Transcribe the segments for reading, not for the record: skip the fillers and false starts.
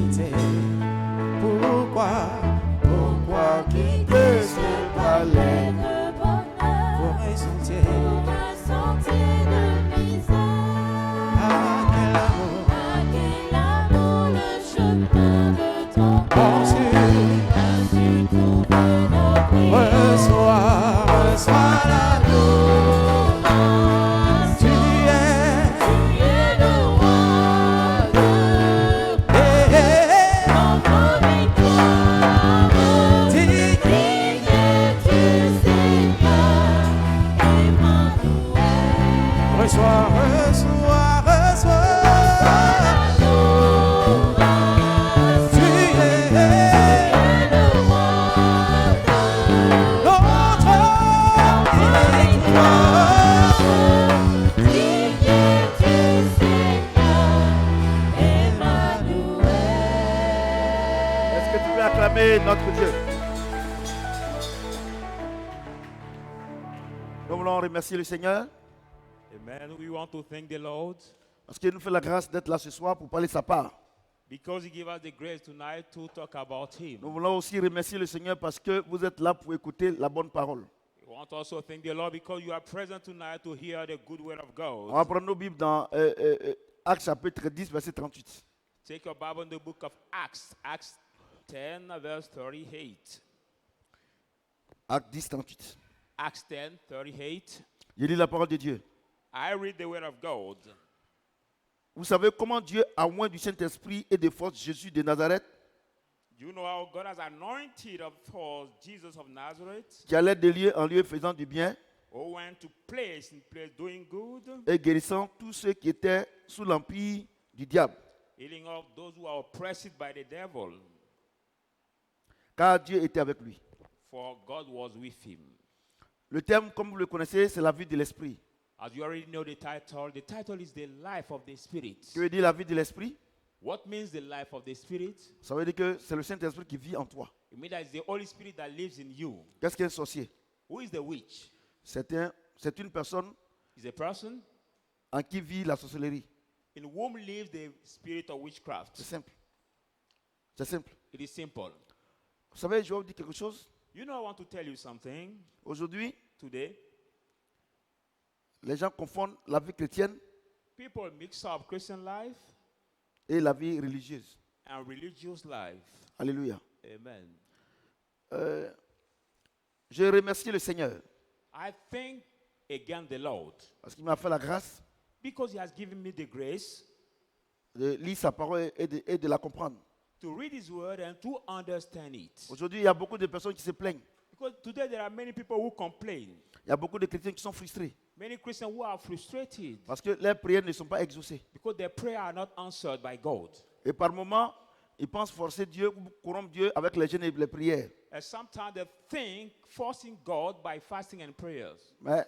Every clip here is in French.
insulter? Pourquoi quitter ce palais pour insulter? À quel amour le chemin de ton cœur a su trouver nos prières. Reçois la louange. Tu es le roi de paix, notre victoire. Digne es-tu, Seigneur, Emmanuel. Reçois. Notre Dieu. Nous voulons remercier le Seigneur. Amen. We want to thank the Lord Parce qu'il nous fait la grâce d'être là ce soir pour parler de sa part. because He gave us the grace tonight to talk about Him. Nous voulons aussi remercier le Seigneur parce que vous êtes là pour écouter la bonne parole. We want to also thank the Lord because you are present tonight to hear the good word of On va God. prendre nos Bibles dans Actes chapitre 10, verset 38. Take your Bible in the book of Acts, Acts 10, verse 38. Actes 10, 38. Acts 10, 38. Je lis la parole de Dieu. I read the word of God. Vous savez comment Dieu a oint du Saint-Esprit et de force Jésus de Nazareth, You know how God has anointed for Jesus of Nazareth, qui allait de lieu en lieu faisant du bien who went to place in place doing good, et guérissant tous ceux qui étaient sous l'empire du diable. healing of those who are oppressed by the devil, Car Dieu était avec lui. for God was with him. Le thème, comme vous le connaissez, c'est la vie de l'esprit. As you already know the title is the life of the Spirit. Que veut dire la vie de l'esprit? What means the life of the Spirit? Ça veut dire que c'est le Saint-Esprit qui vit en toi. It means that it's the Holy Spirit that lives in you. Qu'est-ce qu'un sorcier? Who is the witch? C'est une personne Is a person en qui vit la sorcellerie. in whom lives the spirit of C'est witchcraft. simple. C'est simple. It is simple. Vous savez, je vais vous dire quelque chose. You know, I want to tell you something Aujourd'hui, today. les gens confondent la vie chrétienne People mix up Christian life et la vie religieuse. and religious life. Alléluia. Amen. Je remercie le Seigneur I thank again the Lord parce qu'il m'a fait la grâce because He has given me the grace de lire sa parole et de la comprendre. to read His word and to understand it. Aujourd'hui, il y a beaucoup de personnes qui se plaignent. Because today there are many people who complain. Il y a beaucoup de chrétiens qui sont frustrés Many Christians who are frustrated parce que leurs prières ne sont pas exaucées. because their prayers are not answered by God. Et par moments, ils pensent forcer Dieu ou corrompre Dieu avec les jeûnes et les prières. And sometimes they think forcing God by fasting and prayers. Mais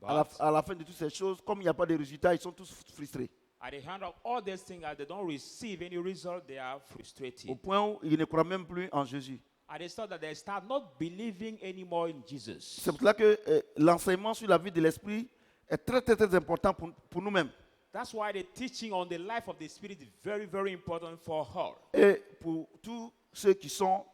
But à la fin de toutes ces choses, comme il n'y a pas de résultats, ils sont tous frustrés. at the hand of all these things, as they don't receive any result, they are Au frustrated. point où ils ne croient même plus en Jésus. And they start that they start not believing anymore in Jesus. C'est pour cela que l'enseignement sur la vie de l'esprit est très, très, très important pour nous-mêmes. That's why the teaching on the life of the Spirit is very, very important for her. Et pour tous ceux qui sont,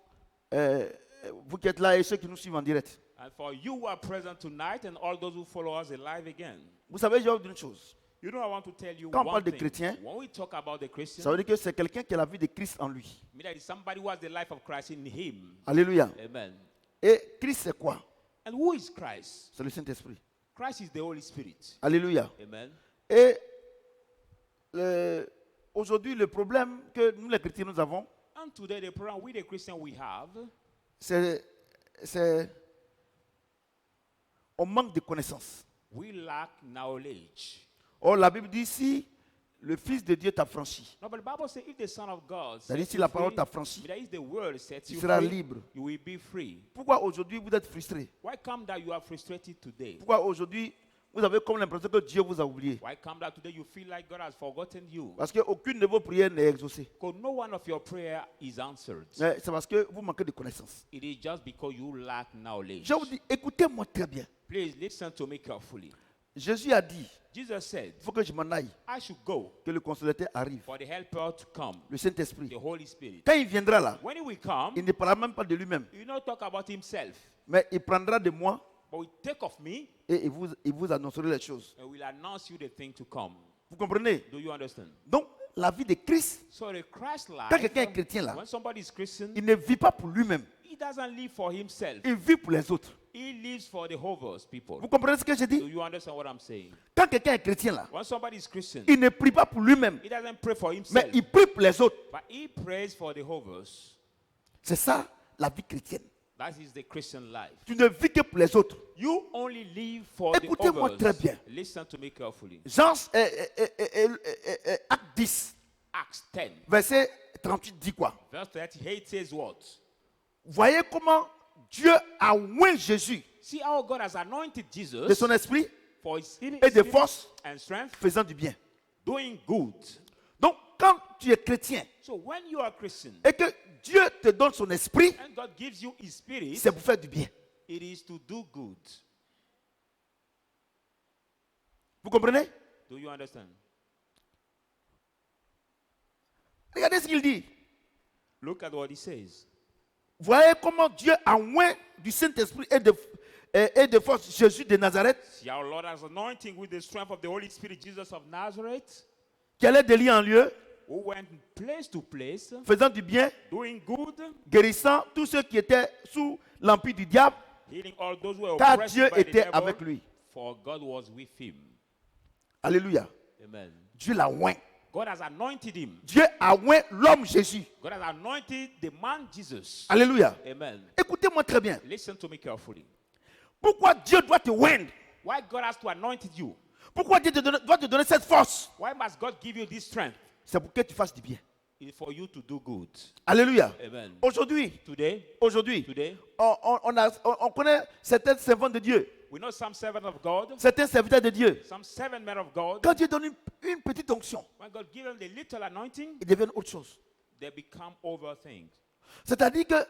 vous qui êtes là et ceux qui nous suivent en direct. And for you who are present tonight and all those who follow us alive again. Vous savez, je vais vous dire une chose. You know, I want to tell you Quand on one parle de thing. chrétien, When we talk about the Christian, Ça veut dire que c'est quelqu'un qui a la vie de Christ en lui. I mean that is somebody who has the life of Christ in him. Alléluia. Amen. Et Christ, c'est quoi? And who is Christ? C'est le Saint-Esprit. Christ is the Holy Spirit. Alléluia. Amen. Et aujourd'hui, le problème que nous, les chrétiens, nous avons, And today, the problem with the Christian we have, c'est on manque de connaissances. we lack knowledge. Or, la Bible dit, si le Fils de Dieu t'a franchi, No, but the Bible says if the Son of God c'est-à-dire sets si you la parole free, t'a franchi, that is the word sets tu you seras free, libre. you will be free. Pourquoi aujourd'hui vous êtes frustré? Why come that you are frustrated today? Pourquoi aujourd'hui vous avez comme l'impression que Dieu vous a oublié? Why come that today you feel like God has forgotten you? Parce qu'aucune de vos prières n'est exaucée. Because no one of your prayer is answered. Mais c'est parce que vous manquez de connaissances. It is just because you lack knowledge. Je vous dis, écoutez-moi très bien. Please listen to me carefully. Jésus a dit, Jesus said, il faut que je m'en aille, I should go que le consolateur arrive, for the helper to come, le Saint-Esprit. the Holy Spirit. Quand il viendra là, When he will come, il ne parlera même pas de lui-même, he will not talk about himself, mais il prendra de moi but will take of me et il vous annoncera les choses. and will announce you the thing to come. Vous comprenez? Do you understand? Donc, la vie de Christ, So the Christ life, quand quelqu'un est chrétien là, when somebody is Christian, il ne vit pas pour lui-même, he doesn't live for himself. il vit pour les autres. He lives for the others people. Vous comprenez ce que je Do dis? you understand what I'm saying? Quand quelqu'un est chrétien là, When somebody is Christian, il ne prie pas pour lui-même, he doesn't pray for mais himself, il prie pour les autres. but he prays for the others. C'est ça la vie chrétienne. That is the Christian life. Tu ne vis que pour les autres. You only live for Écoutez-moi the très others. bien. Listen to me carefully. Jean, Acte 10, Acts 10, verset 38 dit quoi? verse 38 says what? Voyez comment Dieu a oint Jésus See how God has anointed de Jesus son esprit for his et de spirit force and strength, faisant du bien. doing good. Donc, quand tu es chrétien So when you are Christian et que Dieu te donne son esprit, and God gives you his spirit, c'est pour faire du bien. it is to do good. Vous comprenez? Do you understand? Regardez ce qu'il dit. Look at what he says. Voyez comment Dieu a oint du Saint-Esprit et de force Jésus de Nazareth, See our Lord has anointing with the strength of the Holy Spirit, Jesus of Nazareth, qui allait de lieu en lieu, who went place to place, faisant du bien, doing good, guérissant tous ceux qui étaient sous l'empire du diable, healing all those who were car oppressed Dieu by the était devil, avec lui. for God was with him. Alléluia. Amen. Dieu l'a oint. God has anointed him. Dieu a oint l'homme Jésus. God has anointed the man Jesus. Alléluia. Amen. Écoutez-moi très bien. Listen to me carefully. Pourquoi Dieu doit te oindre? Why God has to anoint you? Pourquoi Dieu doit te donner cette force? Why must God give you this strength? C'est pour que tu fasses du bien. It is for you to do good. Alléluia. Amen. Aujourd'hui, Today, on connaît certains servants de Dieu, we know some servants of God, certains serviteurs de Dieu. some servant men of God. Quand Dieu donne une petite onction, When God gives them the little anointing, ils deviennent autre chose. they become over things. C'est-à-dire que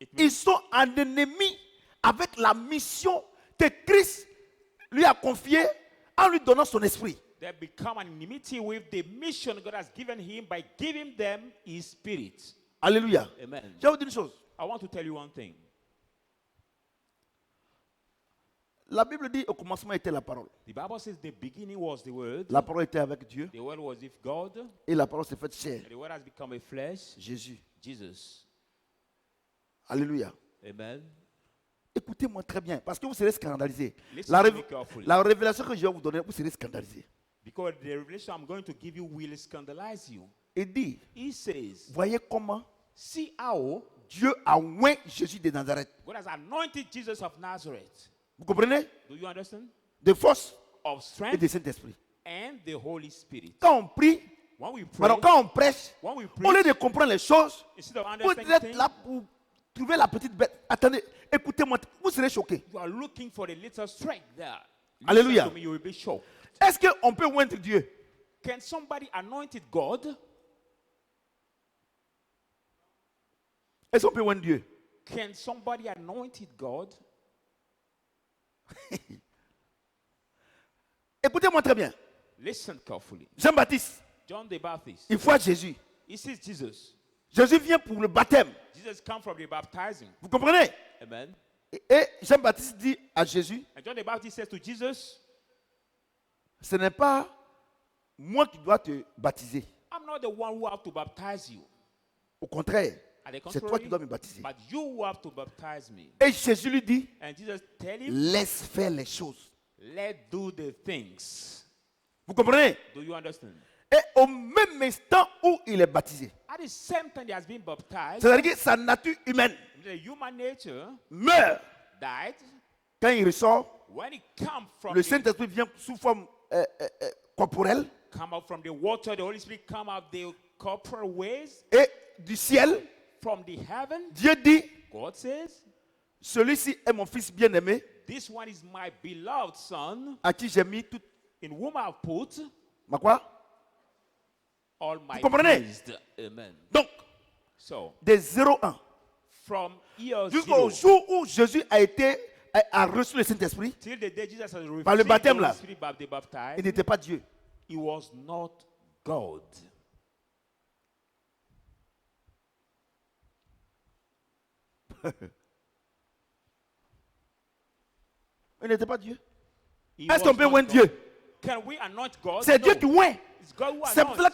It ils means sont en ennemi avec la mission que Christ lui a confiée en lui donnant son esprit. they become an enmity with the mission God has given him by giving them his spirit. Alléluia. Amen. Je vais vous dire une chose. I want to tell you one thing. La Bible dit au commencement était la parole. The Bible says the beginning was the Word. La parole était avec Dieu The Word was with God. et la parole s'est faite chair. And the Word has become a flesh. Jésus. Jesus. Alléluia. Amen. Écoutez-moi très bien, parce que vous serez scandalisés. Listen La, to rév- me carefully. la révélation que je vais vous donner, vous serez scandalisés. Because the revelation I'm going to give you will scandalize you. Il dit, He says, voyez comment see how Dieu a oint Jésus de Nazareth. God has anointed Jesus of Nazareth. Vous comprenez? Do you understand? De force Of et strength de Saint-Esprit. and the Holy Spirit. Quand on prie, When we pray, pardon, quand on prêche, when we au lieu preach, de comprendre les choses, instead of vous understanding êtes things, là pour trouver la petite bête. Attendez, écoutez-moi, vous serez choqués. you are looking for the little strength there. Hallelujah. Listen to me, you will be shocked. Est-ce qu'on peut oindre Dieu? Can somebody anointed God? Est-ce qu'on peut oindre Dieu? Can somebody anointed God? Écoutez-moi très bien. Listen carefully. Jean-Baptiste, John the Baptist, il voit Jésus. he sees Jesus. Jésus vient pour le baptême. Jesus come from the baptizing. Vous comprenez? Amen. Et Jean-Baptiste dit à Jésus, And John the Baptist says to Jesus, ce n'est pas moi qui dois te baptiser. I'm not the one who have to baptize you. Au contraire, At the c'est toi contrary, qui dois me baptiser. but you who have to baptize me. Et Jésus lui dit, And Jesus tell him, laisse faire les choses. let do the things. Vous comprenez? Do you understand? Et au même instant où il est baptisé, At the same time he has been baptized, c'est-à-dire que sa nature humaine the human nature meurt. died. Quand il ressort, When he come le Saint-Esprit vient sous forme corporelle come out from the water, the Holy Spirit come out the corporal ways et du ciel, from the heaven. Dieu dit, God says, celui-ci est mon fils bien-aimé this one is my beloved son, à qui j'ai mis tout in whom I have put ma quoi? all my comprenez? praise. Amen. Donc, So, des 0-1 from year jusqu'au zero jour où Jésus a été a reçu le Saint-Esprit, till the day Jesus has received Par le the baptême, Holy là. Spirit by the il baptized, n'était pas Dieu. he was not God. Il n'était pas Dieu. He Est-ce was qu'on peut not oindre God. Dieu? Can we anoint God? C'est No. Dieu qui oint. It's God who C'est pour anoints.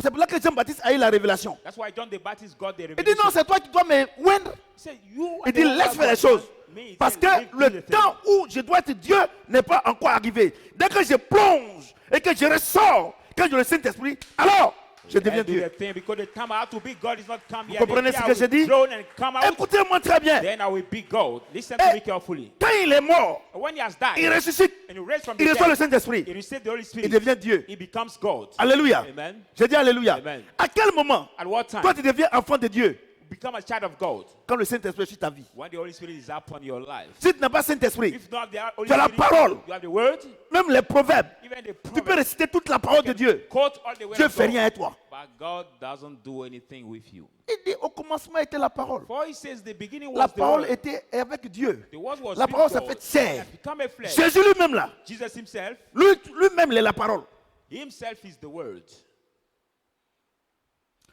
cela que Jean-Baptiste a eu la révélation. That's why John the Baptist got the Il dit revelation. non, c'est toi qui dois me oindre. He said, you are Il the dit one laisse who faire les has choses. anointed me. He Parce said, que "Leave le the thing." temps où je dois être Dieu n'est pas encore arrivé. Dès que je plonge et que je ressors, quand j'ai le Saint-Esprit, alors je deviens I do Dieu. the thing because the time I have to be God is not come Vous yet. comprenez The ce day que I je will dis? groan and come out, Écoutez-moi très bien. then I will be God. Listen Eh, to me carefully. Quand il est mort, And when he has died, il ressuscite, and he raised from the il reçoit le dead, Saint-Esprit, he received the Holy il Spirit. devient Dieu. He becomes God. Alléluia. Amen. J'ai dit Alléluia. Amen. À quel moment, At what time? toi tu deviens enfant de Dieu? Become a child of God. Quand le Saint-Esprit est sur ta vie. When the Holy Spirit is upon your life. Si tu n'as pas Saint-Esprit, If not the Holy Tu as la Spirit, parole. you have the word, même les proverbes, even the tu peux promise. réciter toute la parole de Dieu. Quote all the word Dieu of fait God. rien à toi. But God doesn't do anything with you. Il dit au commencement était la parole. For he says the beginning La was the parole word. était avec Dieu. The word was La with parole s'est God. faite It chair. has become a flesh. Jésus lui-même là, Jesus himself, lui-même il est la parole. himself is the word,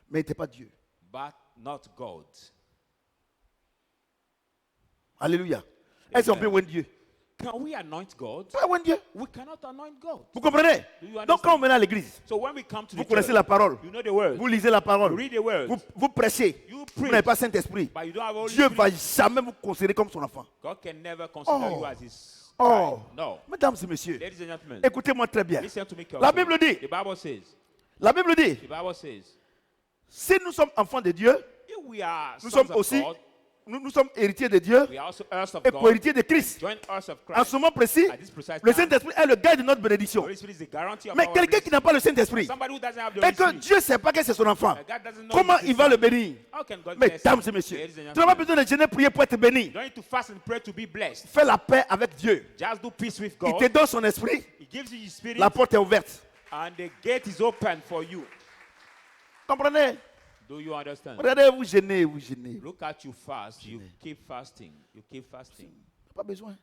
Mais il n'était pas Dieu. but not God. Alléluia. Est-ce qu'on peut oindre Dieu? Can we anoint God? Tu peux oindre Dieu. We cannot anoint God. Vous comprenez? Do you understand? Donc quand on vient à l'église, So when we come to vous the connaissez church, la parole. you know the word, Vous lisez la you parole. read the word, Vous prêchez. you Vous preach, n'avez pas Saint-Esprit. but you don't have Holy Dieu ne Spirit. va jamais vous considérer comme son enfant. God can never consider Oh. you as his Oh, child. No. mesdames et messieurs, Ladies and gentlemen, écoutez-moi très bien. listen to me La carefully. Bible dit, The Bible says, la Bible dit, the Bible says, si nous sommes enfants de Dieu, if we are nous sons sommes of aussi, God, nous sommes héritiers de Dieu we are also heirs of et God, co-héritiers de Christ. joint heirs of En Christ. ce moment précis, At this precise le time, Saint-Esprit est le gars de notre the bénédiction. Holy Spirit is the guarantee of Mais our quelqu'un qui blessing. n'a pas le Saint-Esprit Somebody who doesn't have the et Holy que Spirit, Dieu ne sait pas que c'est son enfant, God doesn't know comment it's his il va le son. bénir? How can God bless Mesdames him? et messieurs, Ladies and tu n'as pas gentlemen, besoin de jeûner, prier pour être béni. you don't need to fast and pray to be blessed. Fais la paix avec Dieu. Just do peace with Il God. te donne son esprit, He gives you his spirit, la porte est ouverte. and the gate is open for you. Comprenez? Do you understand? Regardez, vous gênez, vous gênez. Look at you fast. You keep fasting. You keep fasting. Pas besoin.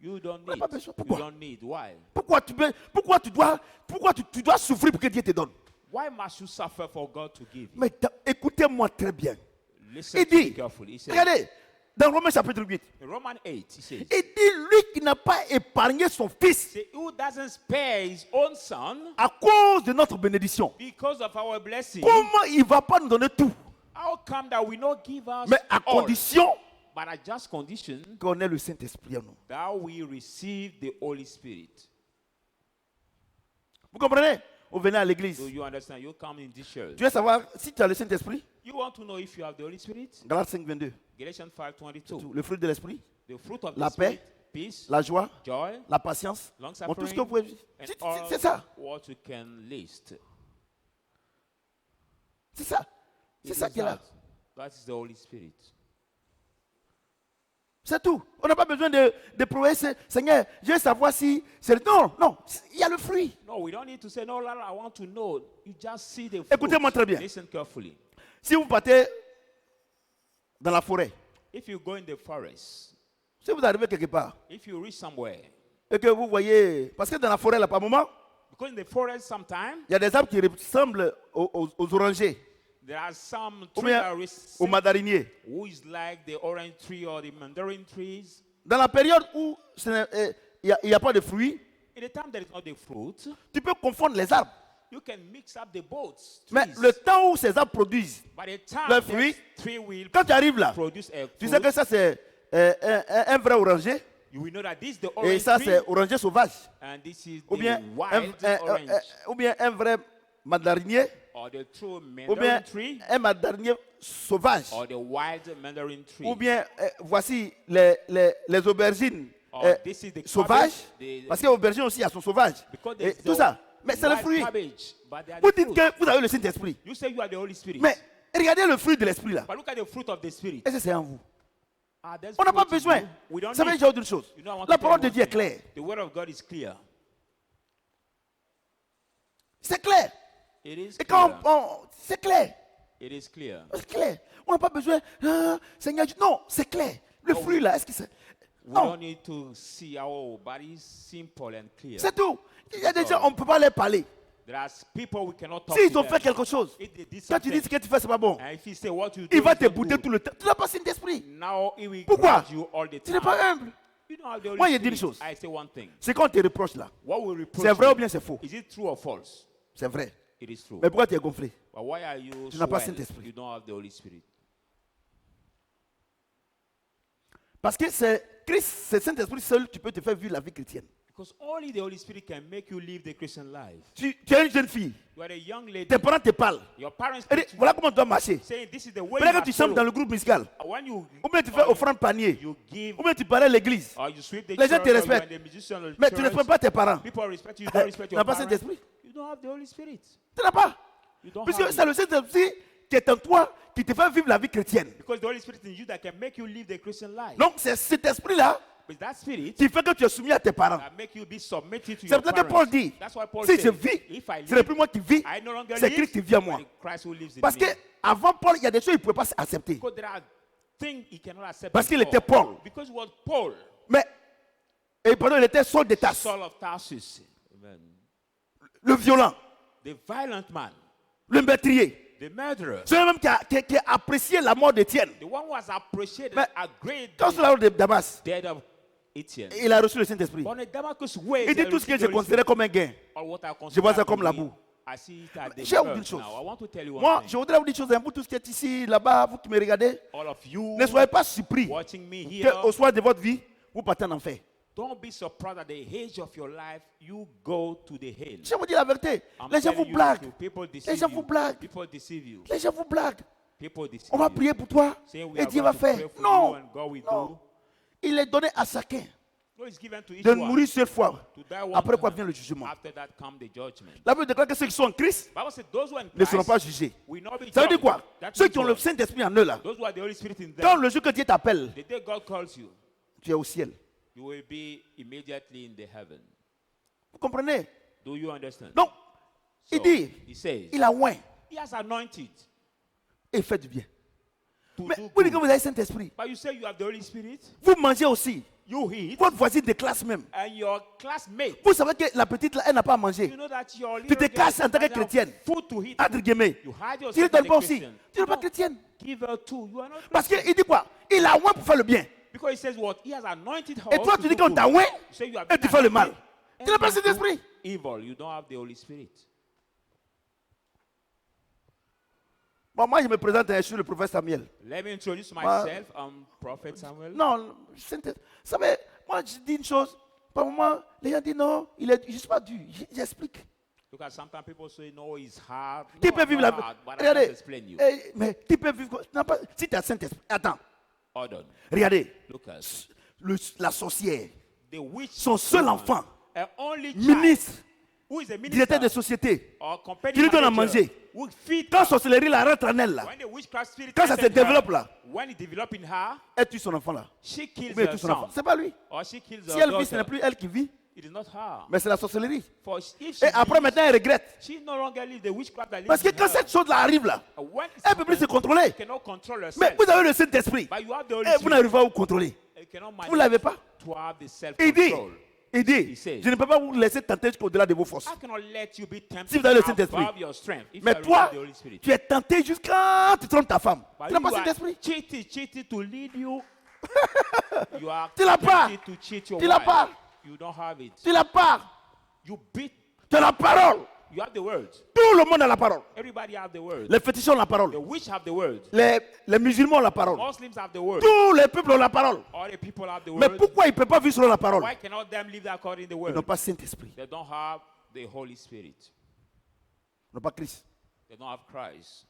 You don't On n'a need. pas besoin. You Pourquoi? don't need. Why? Pourquoi tu dois souffrir pour que Dieu te donne? Why must you suffer for God to give you? Mais écoutez-moi très bien. Listen Il to me dit, carefully. He says, regardez, dans Romains chapitre 8, in Romans 8, he says, il dit, lui qui n'a pas épargné son fils say, who doesn't spare his own son à cause de notre bénédiction, because of our blessing? comment il ne va pas nous donner tout? How come that we not give us Mais à all, condition but at just condition qu'on ait le Saint-Esprit en nous. that we receive the Holy Spirit? Vous comprenez? Vous venez à l'église. Do you understand? You come in this church. Tu veux savoir si tu as le Saint-Esprit? You want to know if you have the Holy Spirit? Galates 5, 22. Galatians 5:22. Le fruit de l'Esprit, The fruit of La the Spirit, paix, peace, la joie, joy, la patience. long Bon, tout ce que vous suffering, pouvez. and all C'est ça. what you can list. C'est ça. C'est It ça is qui est là. that. That is the Holy Spirit. C'est tout. On n'a pas besoin de prouver, Seigneur, je veux savoir si c'est... Non, non, il y a le fruit. No, we don't need to say, no, Lord, I want to know. You just see the fruit. Écoutez-moi très bien. Listen carefully. Si vous partez dans la forêt, If you go in the forest, si vous arrivez quelque part, if you reach somewhere, et que vous voyez... Parce que dans la forêt, là, par moment, because in the forest sometimes, il y a des arbres qui ressemblent aux orangers, there are some ou trees that bien are aux resem- mandariniers. who is like the orange tree or the mandarin trees. Dans la période où il n'y a pas de fruits, In the time there is not the fruit, tu peux confondre les arbres. you can mix up the boats. Mais trees. le temps où ces arbres produisent, By the time le the fruit, tree will quand tu arrives là, produce a tu sais fruit, que ça c'est un vrai oranger you will know that this is the et orange ça tree, c'est oranger sauvage. and this is Ou the bien wild orange, ou bien un vrai mandarinier or the true ou mandarin bien tree, un mandarinier sauvage. or the wild mandarin tree. Ou bien voici les aubergines Or this is the sauvages. cabbage, Parce que les aubergines aussi elles sont sauvages. because Et there's tout the ça. Mais c'est le wild fruit. cabbage, but they are Vous the dites fruit. que vous avez le Saint-Esprit. You say you are the Holy Spirit. Mais regardez le fruit de l'Esprit là. But look at the fruit of the Spirit. Est-ce que c'est en vous? There's On n'a pas fruit in besoin. you. We don't Ça veut need. dire une chose. You know, I want La to tell parole you de Dieu est one thing. claire. The word of God is clear. C'est clair. It is Et quand clear. c'est clair. It is clear. C'est clair. On n'a pas besoin. Ah, Seigneur, non, c'est clair. Le fruit là, est-ce que c'est. We Non. don't need to see our bodies simple and clear. C'est tout. Il y a des gens, on ne peut pas les parler. There are people we cannot talk S'ils to ont them. fait quelque chose, If they did quand tu dis something, ce que tu fais, c'est pas bon. and if you say what you do, Il va is te not bouter good, tout le temps. Tu n'as pas signe d'esprit. now he will Pourquoi? grudge you all the Tu n'es time. pas humble. You don't have the Holy Moi, je dis une Spirit. chose. I say one thing. Ce qu'on te reproche là, What will reproach c'est vrai you? ou bien c'est faux? Is it true or false? C'est vrai. It is true. Mais pourquoi tu es gonflé? But why are you Tu n'as pas swelled? Saint-Esprit. You don't have the Holy Spirit. Parce que c'est Christ, c'est Saint-Esprit seul, tu peux te faire vivre la vie chrétienne. Because only the Holy Spirit can make you live the Christian life. Tu es une jeune fille, You are a young lady. tes parents te parlent. Your parents Et teach you, voilà comment tu dois marcher. saying this is the way Peut-être you que tu must chantes follow. dans le groupe musical, When you ou bien tu fais offrande panier, you give ou bien tu parles à l'église. or you sweep the Les gens church te or you are respectent. the musician of the Mais tu ne church, respectes pas tes parents. people respect you, you don't respect Tu your n'as pas parents. Saint-Esprit. You don't have the Holy Spirit. Tu n'as pas. You don't Puisque have c'est it. le Saint-Esprit qui est en toi qui te fait vivre la vie chrétienne. Because the Holy Spirit in you that can make you live the Christian life. Donc c'est cet esprit-là But that spirit qui fait que tu es soumis à tes parents. that make you be submitted to C'est your pour ça que parents. Paul dit, That's why Paul si said, je vis, if I ce n'est live, plus moi qui vis, I no longer c'est live, Christ qui vit en moi. but Christ who lives in Parce me. que avant Paul, il y a des choses qu'il ne pouvait pas accepter. Because there are things he cannot accept. Parce qu'il before. était Paul. Because he was Paul, Mais, et pendant il était Saul de Tarse, Saul of Tarsus. Amen. le violent, The violent man, le meurtrier. the murderer, Celui-même qui a apprécié la mort d'Étienne. the one who was appreciated Mais a great quand sur la route de Damas, dead of Etienne. il a reçu le Saint-Esprit. On the Damascus way, Il dit tout ce que je considérais comme un gain. Je vois ça comme la boue. J'ai oublié une chose. I want to tell you one Moi, thing. je voudrais vous dire une chose. Vous tous qui êtes ici, là-bas, vous qui me regardez, All of you ne soyez pas surpris watching me here, qu'au soir de votre vie, vous partez en enfer. don't be surprised at the age of your life you go to the hell. Je vous dis la vérité. I'm Les gens telling vous you the blaguent. truth. People Les deceive gens you. vous blaguent. People deceive you. Les gens vous blaguent. People deceive On va you. prier pour toi Saying we et are Dieu going va to pray faire. for Non. you and God will Non. do. Il est donné à chacun No, it's given to each de one. mourir seule fois. To die one Après quoi time. vient le jugement. After that come the judgment. La Bible déclare que ceux qui sont en Christ Bible said those who are in ne seront Christ pas jugés. will not be Ça veut dire judged. quoi? That Ceux means qui ont le what? Saint-Esprit en eux là, Those who are the Holy Spirit in quand them, le jour que Dieu t'appelle, the day God calls you, tu es au ciel. you will be immediately in the heaven. Vous comprenez? Do you understand? Donc, il So, dit, he says, il a oint he has anointed et il fait du bien. to Mais do vous dites que good. vous avez Saint-Esprit. But you say you have the Holy Spirit, Vous mangez aussi. you eat, Votre voisine de classe même. and your classmate, Vous savez que la petite là, elle n'a pas à manger. you know that your Tu te little casses girl en tant que doesn't have chrétienne. food to eat. Entre guillemets. You hide Tu ne yourself donnes as pas a aussi. Christian. Tu n'es pas No, chrétienne. give her too. You are not Parce Christian. qu'il dit quoi? Il a oint pour faire le bien. Because he says what? He has anointed her. Et toi, to tu dis do qu'on t'a good. oint You say you have et been tu fais le mal. anointed Tu n'as pas and you do Saint-Esprit. evil. You don't have the Holy Spirit. Bon, moi, je me présente, je suis le prophète Samuel. Let me introduce myself. I'm Prophet Samuel. Non, vous savez, moi, je dis une chose. Par moment, les gens disent non, je ne suis pas dû. J'explique. Because sometimes people say, no, it's hard. Qui No, peut vivre la not hard, but I Regardez. can't explain you. Mais qui peut vivre non, pas, si tu as Saint-Esprit. Attends, Hold on. regardez. Look at La sorcière, the witch. son seul woman, enfant, an only child, ministre, who is a minister directeur de société, or company qui lui donne à manager, manger. who feed Quand her. sorcellerie la rentre en elle, là, When the witchcraft spirit quand ça se enters her, développe là, when it develops in her, elle tue son enfant là. she kills Ou bien elle her tue son son. enfant. C'est pas lui. Or she kills Si her elle vit, ce n'est daughter. plus elle qui vit, It is not her. mais c'est la sorcellerie. For if she Et après, lives, maintenant, elle regrette. she no longer lives the witchcraft that lives Parce que in quand her. cette chose-là arrive là, When it elle ne peut plus se happens, contrôler. you cannot control Mais yourself. vous avez le Saint-Esprit. But you have the Holy Et vous Spirit. n'arrivez pas à vous contrôler. You cannot Vous ne l'avez manage pas. to have the Il dit, self-control. il dit, says, je ne peux pas vous laisser tenter jusqu'au-delà de vos forces. I cannot let you be tempted Si vous avez le Saint-Esprit. above your strength. If Mais you toi, have the Holy Spirit. tu es tenté jusqu'à tu trompes ta femme. But Tu n'as you pas are Saint-Esprit. cheated to lead you. You are Tu l'as pas. tempted to cheat your Tu l'as wife. pas. You don't have it. Tu l'as pas. You beat. Tu as la parole. You have the word. Tout le monde a la parole. Everybody have the word. Les féticheurs ont la parole. The witch have the word. Les musulmans ont la parole. Muslims have the word. Tous les peuples ont la parole. All the people have the Mais word. pourquoi ils ne peuvent pas vivre selon la parole? Why cannot them live according to the Ils word? n'ont pas Saint-Esprit. They don't have the Holy Spirit. Ils n'ont pas Christ. They don't have Christ.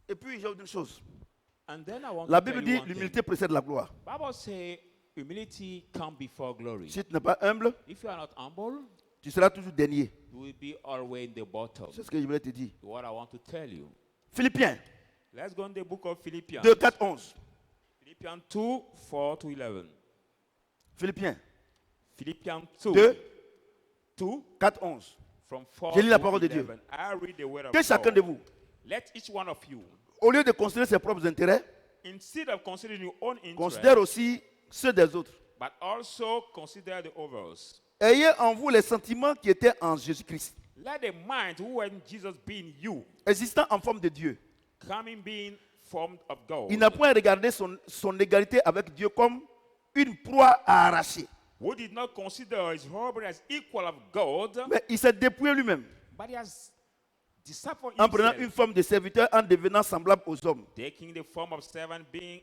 Et puis, j'ai une chose. And then I want La to tell Bible you dit one l'humilité précède la gloire. thing. Bible say humility come before glory. Si tu n'es pas humble, If you are not humble, tu seras toujours dernier. you will be always in the bottom. C'est ce que je voulais te dire. What I want to tell you. Philippiens Let's go in the book of Philippians. 2, 4, 11. Philippians 2, 4 to 11. Philippiens Philippians 2, 2, 2 4, 11. from 4 Je lis la to parole de 11. Dieu. I read the word of Que chacun God. de vous, Let each one of you, au lieu de considérer ses propres intérêts, instead of considering your own considère interests, aussi ceux des autres. but also consider the others. Ayez en vous les sentiments qui étaient en Jésus-Christ, Let the mind who in Jesus be in you, existant en forme de Dieu. coming being formed of God. Il n'a point regardé son égalité avec Dieu comme une proie à arracher, Who did not consider his robbery as equal of God, mais il s'est dépouillé lui-même but he has discipled en prenant himself, une forme de serviteur, en devenant semblable aux hommes. taking the form of servant, being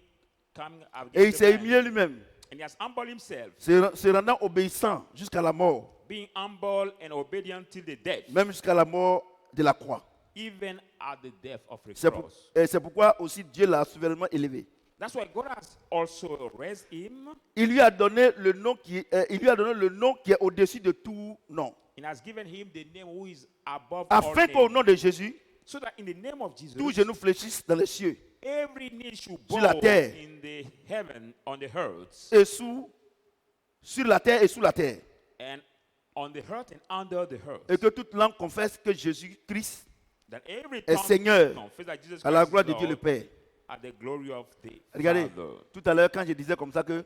coming Et il against s'est the man. humilié lui-même, And he has humbled himself, se rendant obéissant jusqu'à la mort, being humble and obedient till the death, même jusqu'à la mort de la croix. even at the death of the cross. C'est pourquoi aussi Dieu l'a souverainement élevé. That's why God has also raised him. Il lui a donné le nom qui est au-dessus de tout nom, He has given him the name who is above afin all qu'au names. nom de Jésus, So that in the name of Jesus, tous genoux fléchissent dans les cieux every knee should Sur la bow terre. in the heaven, on the earth, et sur la terre et sous la terre, and on the earth and under the earth. et que toute langue confesse que Jésus-Christ That every est tongue Seigneur confess that Jesus à la Christ gloire is de Dieu le Lord, Père. at the glory of the Regardez, Father. tout à l'heure, quand je disais comme ça que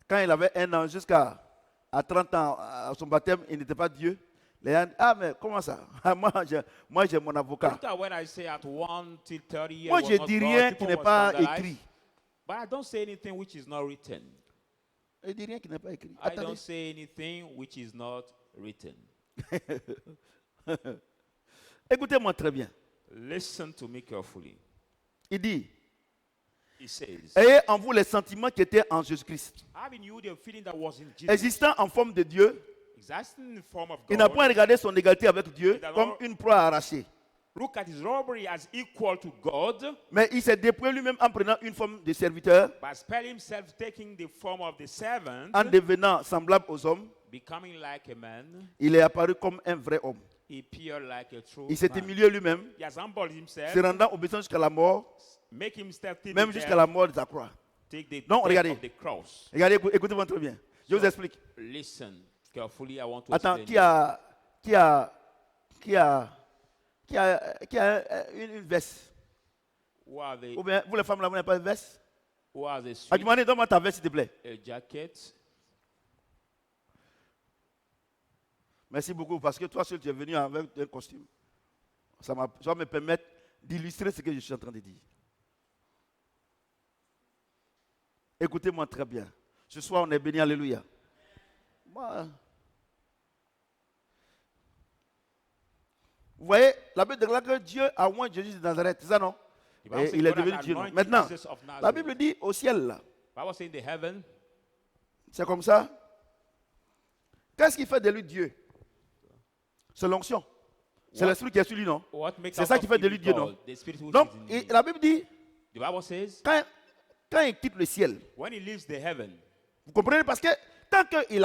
quand il avait 1 an jusqu'à 30 ans à son baptême, il n'était pas Dieu. Les gens disent, ah mais comment ça? Moi j'ai mon avocat. Look at when I say at 1 till 30 years, Moi was je not dis God, rien qui people n'est were pas scandalized. écrit. But I don't say anything which is not written. Je dis rien qui n'est pas écrit. I Attendez. don't say anything which is not written. Écoutez-moi très bien. Listen to me carefully. Il dit, He says, ayez en vous les sentiments qui étaient en Jésus-Christ. having you the feeling that was in Jesus, Existant en forme de Dieu, existing in the form of il n'a God, point regardé son égalité avec Dieu comme une proie arrachée. look at his robbery as equal to God, Mais il s'est dépouillé lui-même en prenant une forme de serviteur, but spare himself taking the form of the servant, en devenant semblable aux hommes. becoming like a man. Il est apparu comme un vrai homme. He appeared like a true Il s'est man. humilié lui-même, He has humbled himself, se rendant obéissant jusqu'à la mort, make himself till même the jusqu'à death, la mort de sa croix. take the Non, death regardez. of the cross. Regardez, écoutez-moi très bien. Je vous explique. Listen carefully. I want to Attends, explain qui a une veste? who are the Ou bien, vous les femmes là, vous n'avez pas de veste? who are the Ah, sweet, tu m'as dit, donne-moi ta veste, s'il te plaît. a jacket. Merci beaucoup, parce que toi seul, tu es venu avec un costume. Ça va me permettre d'illustrer ce que je suis en train de dire. Écoutez-moi très bien. Ce soir, on est béni, alléluia. Moi, vous voyez, la Bible déclare que Dieu a oint Jésus de Nazareth, c'est ça non? The Bible Et says il est God has devenu Dieu. Non? anointed Maintenant, Jesus of la Nazareth. Bible dit au ciel, là, Bible says in the heaven, c'est comme ça. Qu'est-ce qui fait de lui Dieu? C'est l'onction. C'est What- l'esprit qui est sur lui, non? what makes C'est out ça of qui fait de him lui Dieu, God? non? The spirit which Donc, is in him. la Bible dit, The Bible says quand il quitte le ciel, when he leaves the heaven, vous comprenez? Parce que tant qu'il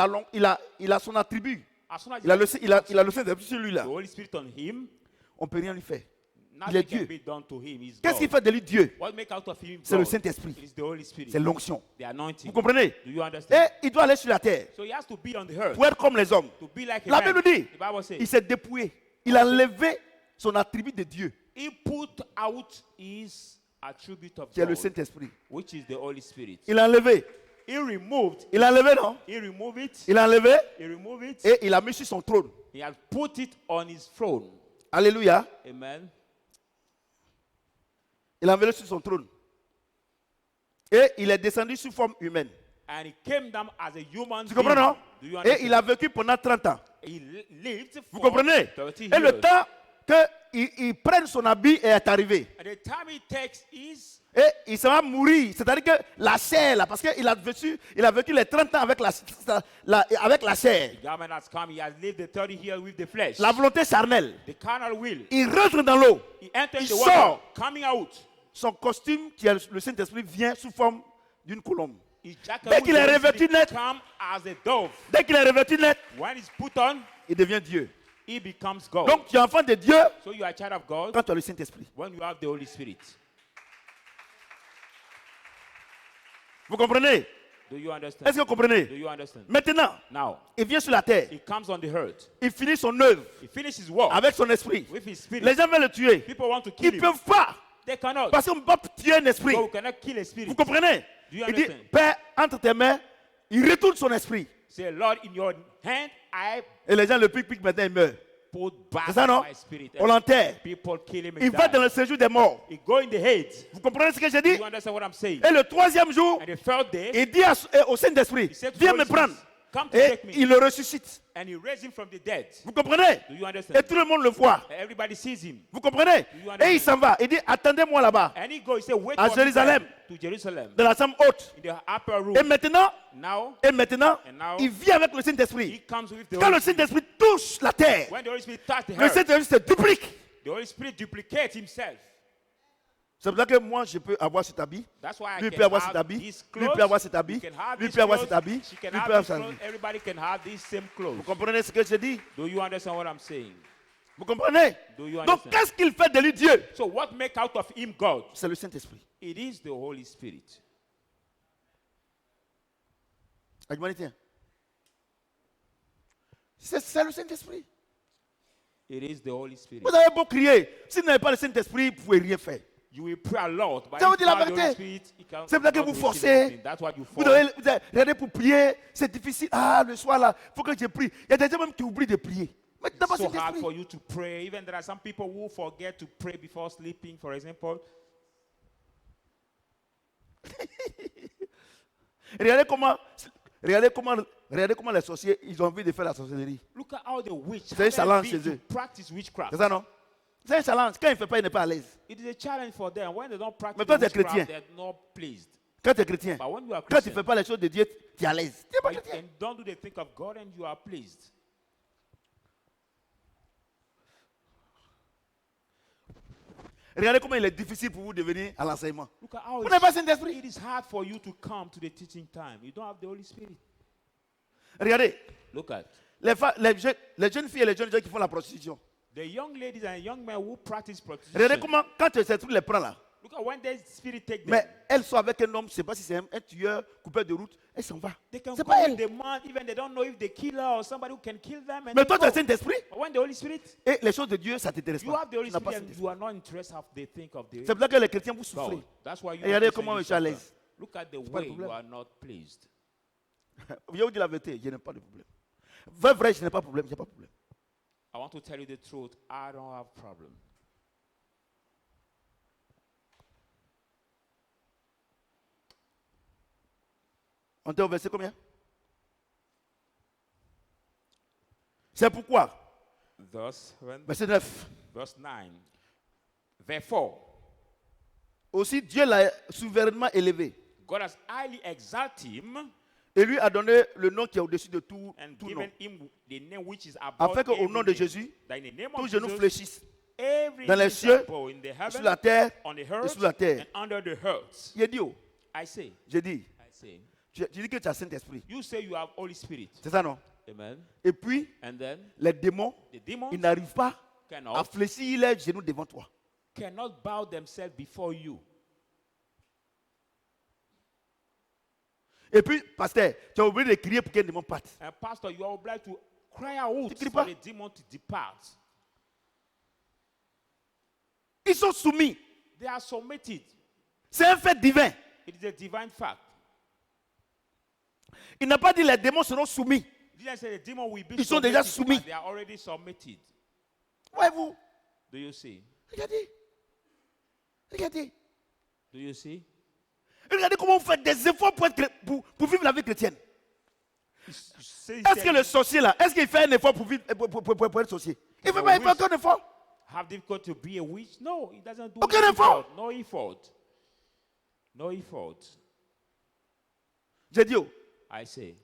a son attribut, as soon as il a le Saint-Esprit sur lui, the là, Holy Spirit on him, on ne peut rien lui faire. nothing Dieu. can be done to him. He's Qu'est-ce qui God. fait de lui Dieu? What make out of him C'est le God? Saint-Esprit. It's the Holy Spirit. C'est l'onction. The anointing. Vous comprenez? Do you Et understand? il doit aller sur la terre So he has to be on the earth pour être comme les hommes. to be like a La man. Bible dit, The Bible says il s'est dépouillé. Il a enlevé son attribut de Dieu, he put out his attribute of qui est le God, Saint-Esprit. which is the Holy Spirit. Il a enlevé. He removed. Il a enlevé, non? He removed it. Il a enlevé He removed it. et il a mis sur son trône. He has put it on his throne. Alléluia. Amen. Il a enlevé sur son trône. Et il est descendu sous forme humaine. And he came down as a human Tu comprends, being. non? Do you Et il understand? a vécu pendant 30 ans. He lived Vous for comprenez? 30 Et le years. temps qu'il prenne son habit est arrivé. And the time he takes is Et il se va mourir. C'est-à-dire que la chair, là, parce qu'il a vécu les 30 ans avec la chair. the garment has come. He has lived the 30 years with the flesh. La volonté charnelle. The carnal will. Il rentre dans l'eau. He enters Il the sort. water, coming out. Son costume, qui est le Saint-Esprit, vient sous forme d'une colombe. His jacket Dès with qu'il the est Holy revêtu Spirit net. come as a dove. Dès qu'il est revêtu net, When it's put on, il devient Dieu. he becomes God. Donc tu es enfant de Dieu So you are a child of God quand tu as le Saint-Esprit. when you have the Holy Spirit. Vous comprenez? Do you understand? Est-ce que vous comprenez? Do you understand? Maintenant, Now, il vient sur la terre. he comes on the earth. Il finit son œuvre He finishes his work avec son esprit. with his spirit. Les gens veulent le tuer. People want to Ils kill ne him. peuvent pas. They cannot. Parce qu'on ne peut pas tuer un esprit. So we cannot kill a spirit. Vous comprenez? Do you Il dit, understand? Père, entre tes mains, il retourne son esprit. Say, Lord, in your hand, I Et les gens le piquent, maintenant il meurt. put back C'est ça, non? my spirit. On l'enterre. People kill him Il and va dans die. le séjour des morts. He go in the hate. Vous comprenez ce que j'ai dit? You understand what I'm saying? Et le troisième jour, And the third day, il dit au Saint-Esprit, he said to viens the me Holy prendre. Spirit, come to Et take me. il le ressuscite. And he raised him from the dead. Vous comprenez? Do you Et understand? tout le monde le voit. Everybody sees him. Vous comprenez? you understand? Et il s'en va. Il dit, attendez-moi là-bas, And he goes, he said, wait à for me Jérusalem. there, to Jerusalem. dans la chambre haute. In the upper room. Et maintenant, Now, et maintenant, And now, il vit avec le he Saint-Esprit. comes with the Quand le Holy Spirit. Saint-Esprit touche la terre, When the Holy Spirit touched the le earth, Saint-Esprit se duplique. the Holy Spirit duplicates himself. C'est pour ça que moi, je peux avoir cet habit. That's why I Lui can peut avoir have cet habit. these Lui clothes. peut avoir cet habit. You can have Lui these peut avoir clothes. cet habit. She can Lui have peut avoir these cet clothes. habit. Everybody can have these same clothes. Vous comprenez ce que je dis? Do you understand what I'm saying? Vous comprenez? Do you Donc, understand? qu'est-ce qu'il fait de lui Dieu? So what make out of him God? C'est le Saint-Esprit. It is the Holy Spirit. Tiens. C'est le Saint-Esprit. It is the Holy Spirit. Vous avez beau crier, si vous n'avez pas le Saint-Esprit, vous ne pouvez rien faire. You will pray a lot, but Ça vous if dit you la have the Holy vérité. Spirit, you can C'est pour ça que not vous receive forcez. anything. That's why you Vous force. devez regardez pour prier, c'est difficile. Ah, le soir là, il faut que je prie. Il y a des gens même qui oublient de prier. Mais t'as pas It's so hard Saint-Esprit. for you to pray. Even there are some people who forget to pray before sleeping, for example. Regardez comment les sorciers, ils ont envie de faire la sorcellerie. Look at how the witch C'est un challenge how they chez eux. practice witchcraft. C'est ça, non? C'est un challenge. Quand il ne fait pas, il n'est pas à l'aise. It is a challenge for them. When they don't practice Mais toi, the t'es witchcraft, chrétien. they're not pleased. Quand tu es chrétien, But when you are quand tu Christian, ne fais pas les choses de Dieu, tu es à l'aise. Tu n'es pas but you chrétien. can don't do the think of God and you are pleased. Regardez comment il est difficile pour vous de venir à l'enseignement. Look at how Vous n'avez pas Saint-Esprit. it is hard for you to come to the teaching time. You don't have the Holy Spirit. Regardez, Look at les jeunes filles et les jeunes gens qui font la prostitution. the young ladies and young men who practice prostitution. Regardez comment, quand le Saint-Esprit les prend là, Look at when the Spirit take them. mais elles sont avec un homme, je ne sais pas si c'est un tueur, coupeur de route, elles s'en vont. They can C'est go pas with elle. the man, even they don't know if the killer or somebody who can kill them. And Mais they toi, tu as go. le Saint-Esprit But when the Holy Spirit, et les choses de Dieu, ça ne t'intéresse you pas. have the Holy Tu n'as pas Spirit and Saint-Esprit. you are not interested of the think of the C'est pour ça que les chrétiens vous God. souffrez. That's why you Et regardez Christian, comment you je suis à suffer. l'aise. Look at the pas le way you problème. are not pleased. Je vais vous dire la vérité, je n'ai pas de problème. Vrai, je n'ai pas de problème, je n'ai pas de problème. I want to tell you the truth. I don't have problem. On était au verset combien? C'est pourquoi, Thus, verset 9, verse 9. Therefore, aussi Dieu l'a souverainement élevé God has highly exalted him et lui a donné le nom qui est au-dessus de tout and nom. given him the name which is above Afin qu'au every nom de name, Jésus, that in the name tous of genoux Jesus, fléchissent every dans les knee cieux, shall bow in the sur heaven, la terre on the et earth, sous la terre. and under the earth. Il a dit, oh, I say, j'ai dit, I say, tu dis que tu as Saint-Esprit. you say you have Holy Spirit. C'est ça, non? Amen. Et puis, And then les démons, the demons ils n'arrivent pas à cannot fléchir les genoux devant toi. bow themselves before you. Et puis, pasteur, tu as oublié de crier pour qu'un démon parte. And pastor, you are obliged to cry out Tu cries for pas? the demon to depart. Ils sont soumis. They are submitted. C'est un fait divin. It is a divine fact. Il n'a pas dit les démons seront soumis. He didn't say the demon will be Ils sont déjà submitted, soumis. but they are already submitted. Voyez-vous? Do you see? Regardez. Regardez. Do you see? Regardez comment vous faites des efforts pour vivre la vie chrétienne. Est-ce que le sorcier là, est-ce qu'il fait un effort pour, vivre, pour être sorcier? Il ne fait pas aucun effort. Have difficult to be a witch? No, it doesn't do Aucun any effort. effort. No effort. No effort. J'ai dit, oh, I say,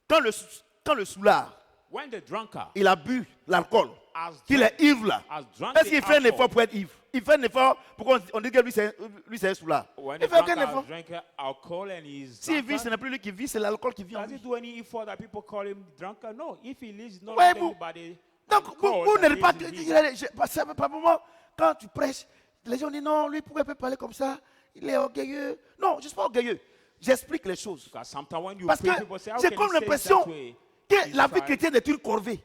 quand le soulard, when the drunkard il a bu l'alcool, has qu'il est ivre là, has drunk est-ce the qu'il fait un alcohol, effort pour être ivre? Il fait un effort pour qu'on dise que lui c'est un soulard. when Il the ne fait aucun drunkard effort. drank alcohol and he's S'il vit, ce n'est plus lui qui vit, c'est l'alcool qui vit en does he lui. do any effort that people call him drunkard? No, if he lives, not Ouais, like vous- anybody. Donc, alcohol vous that n'êtes pas. lives in him. Ça fait pas pour moi. Quand tu prêches, les gens disent non, lui, pourquoi il peut parler comme ça? Il est orgueilleux. Non, je ne suis pas orgueilleux. J'explique les choses. Because sometimes when you Parce pray, que people say, how j'ai can comme he say it l'impression that way? que It's la vie fine. chrétienne est une corvée.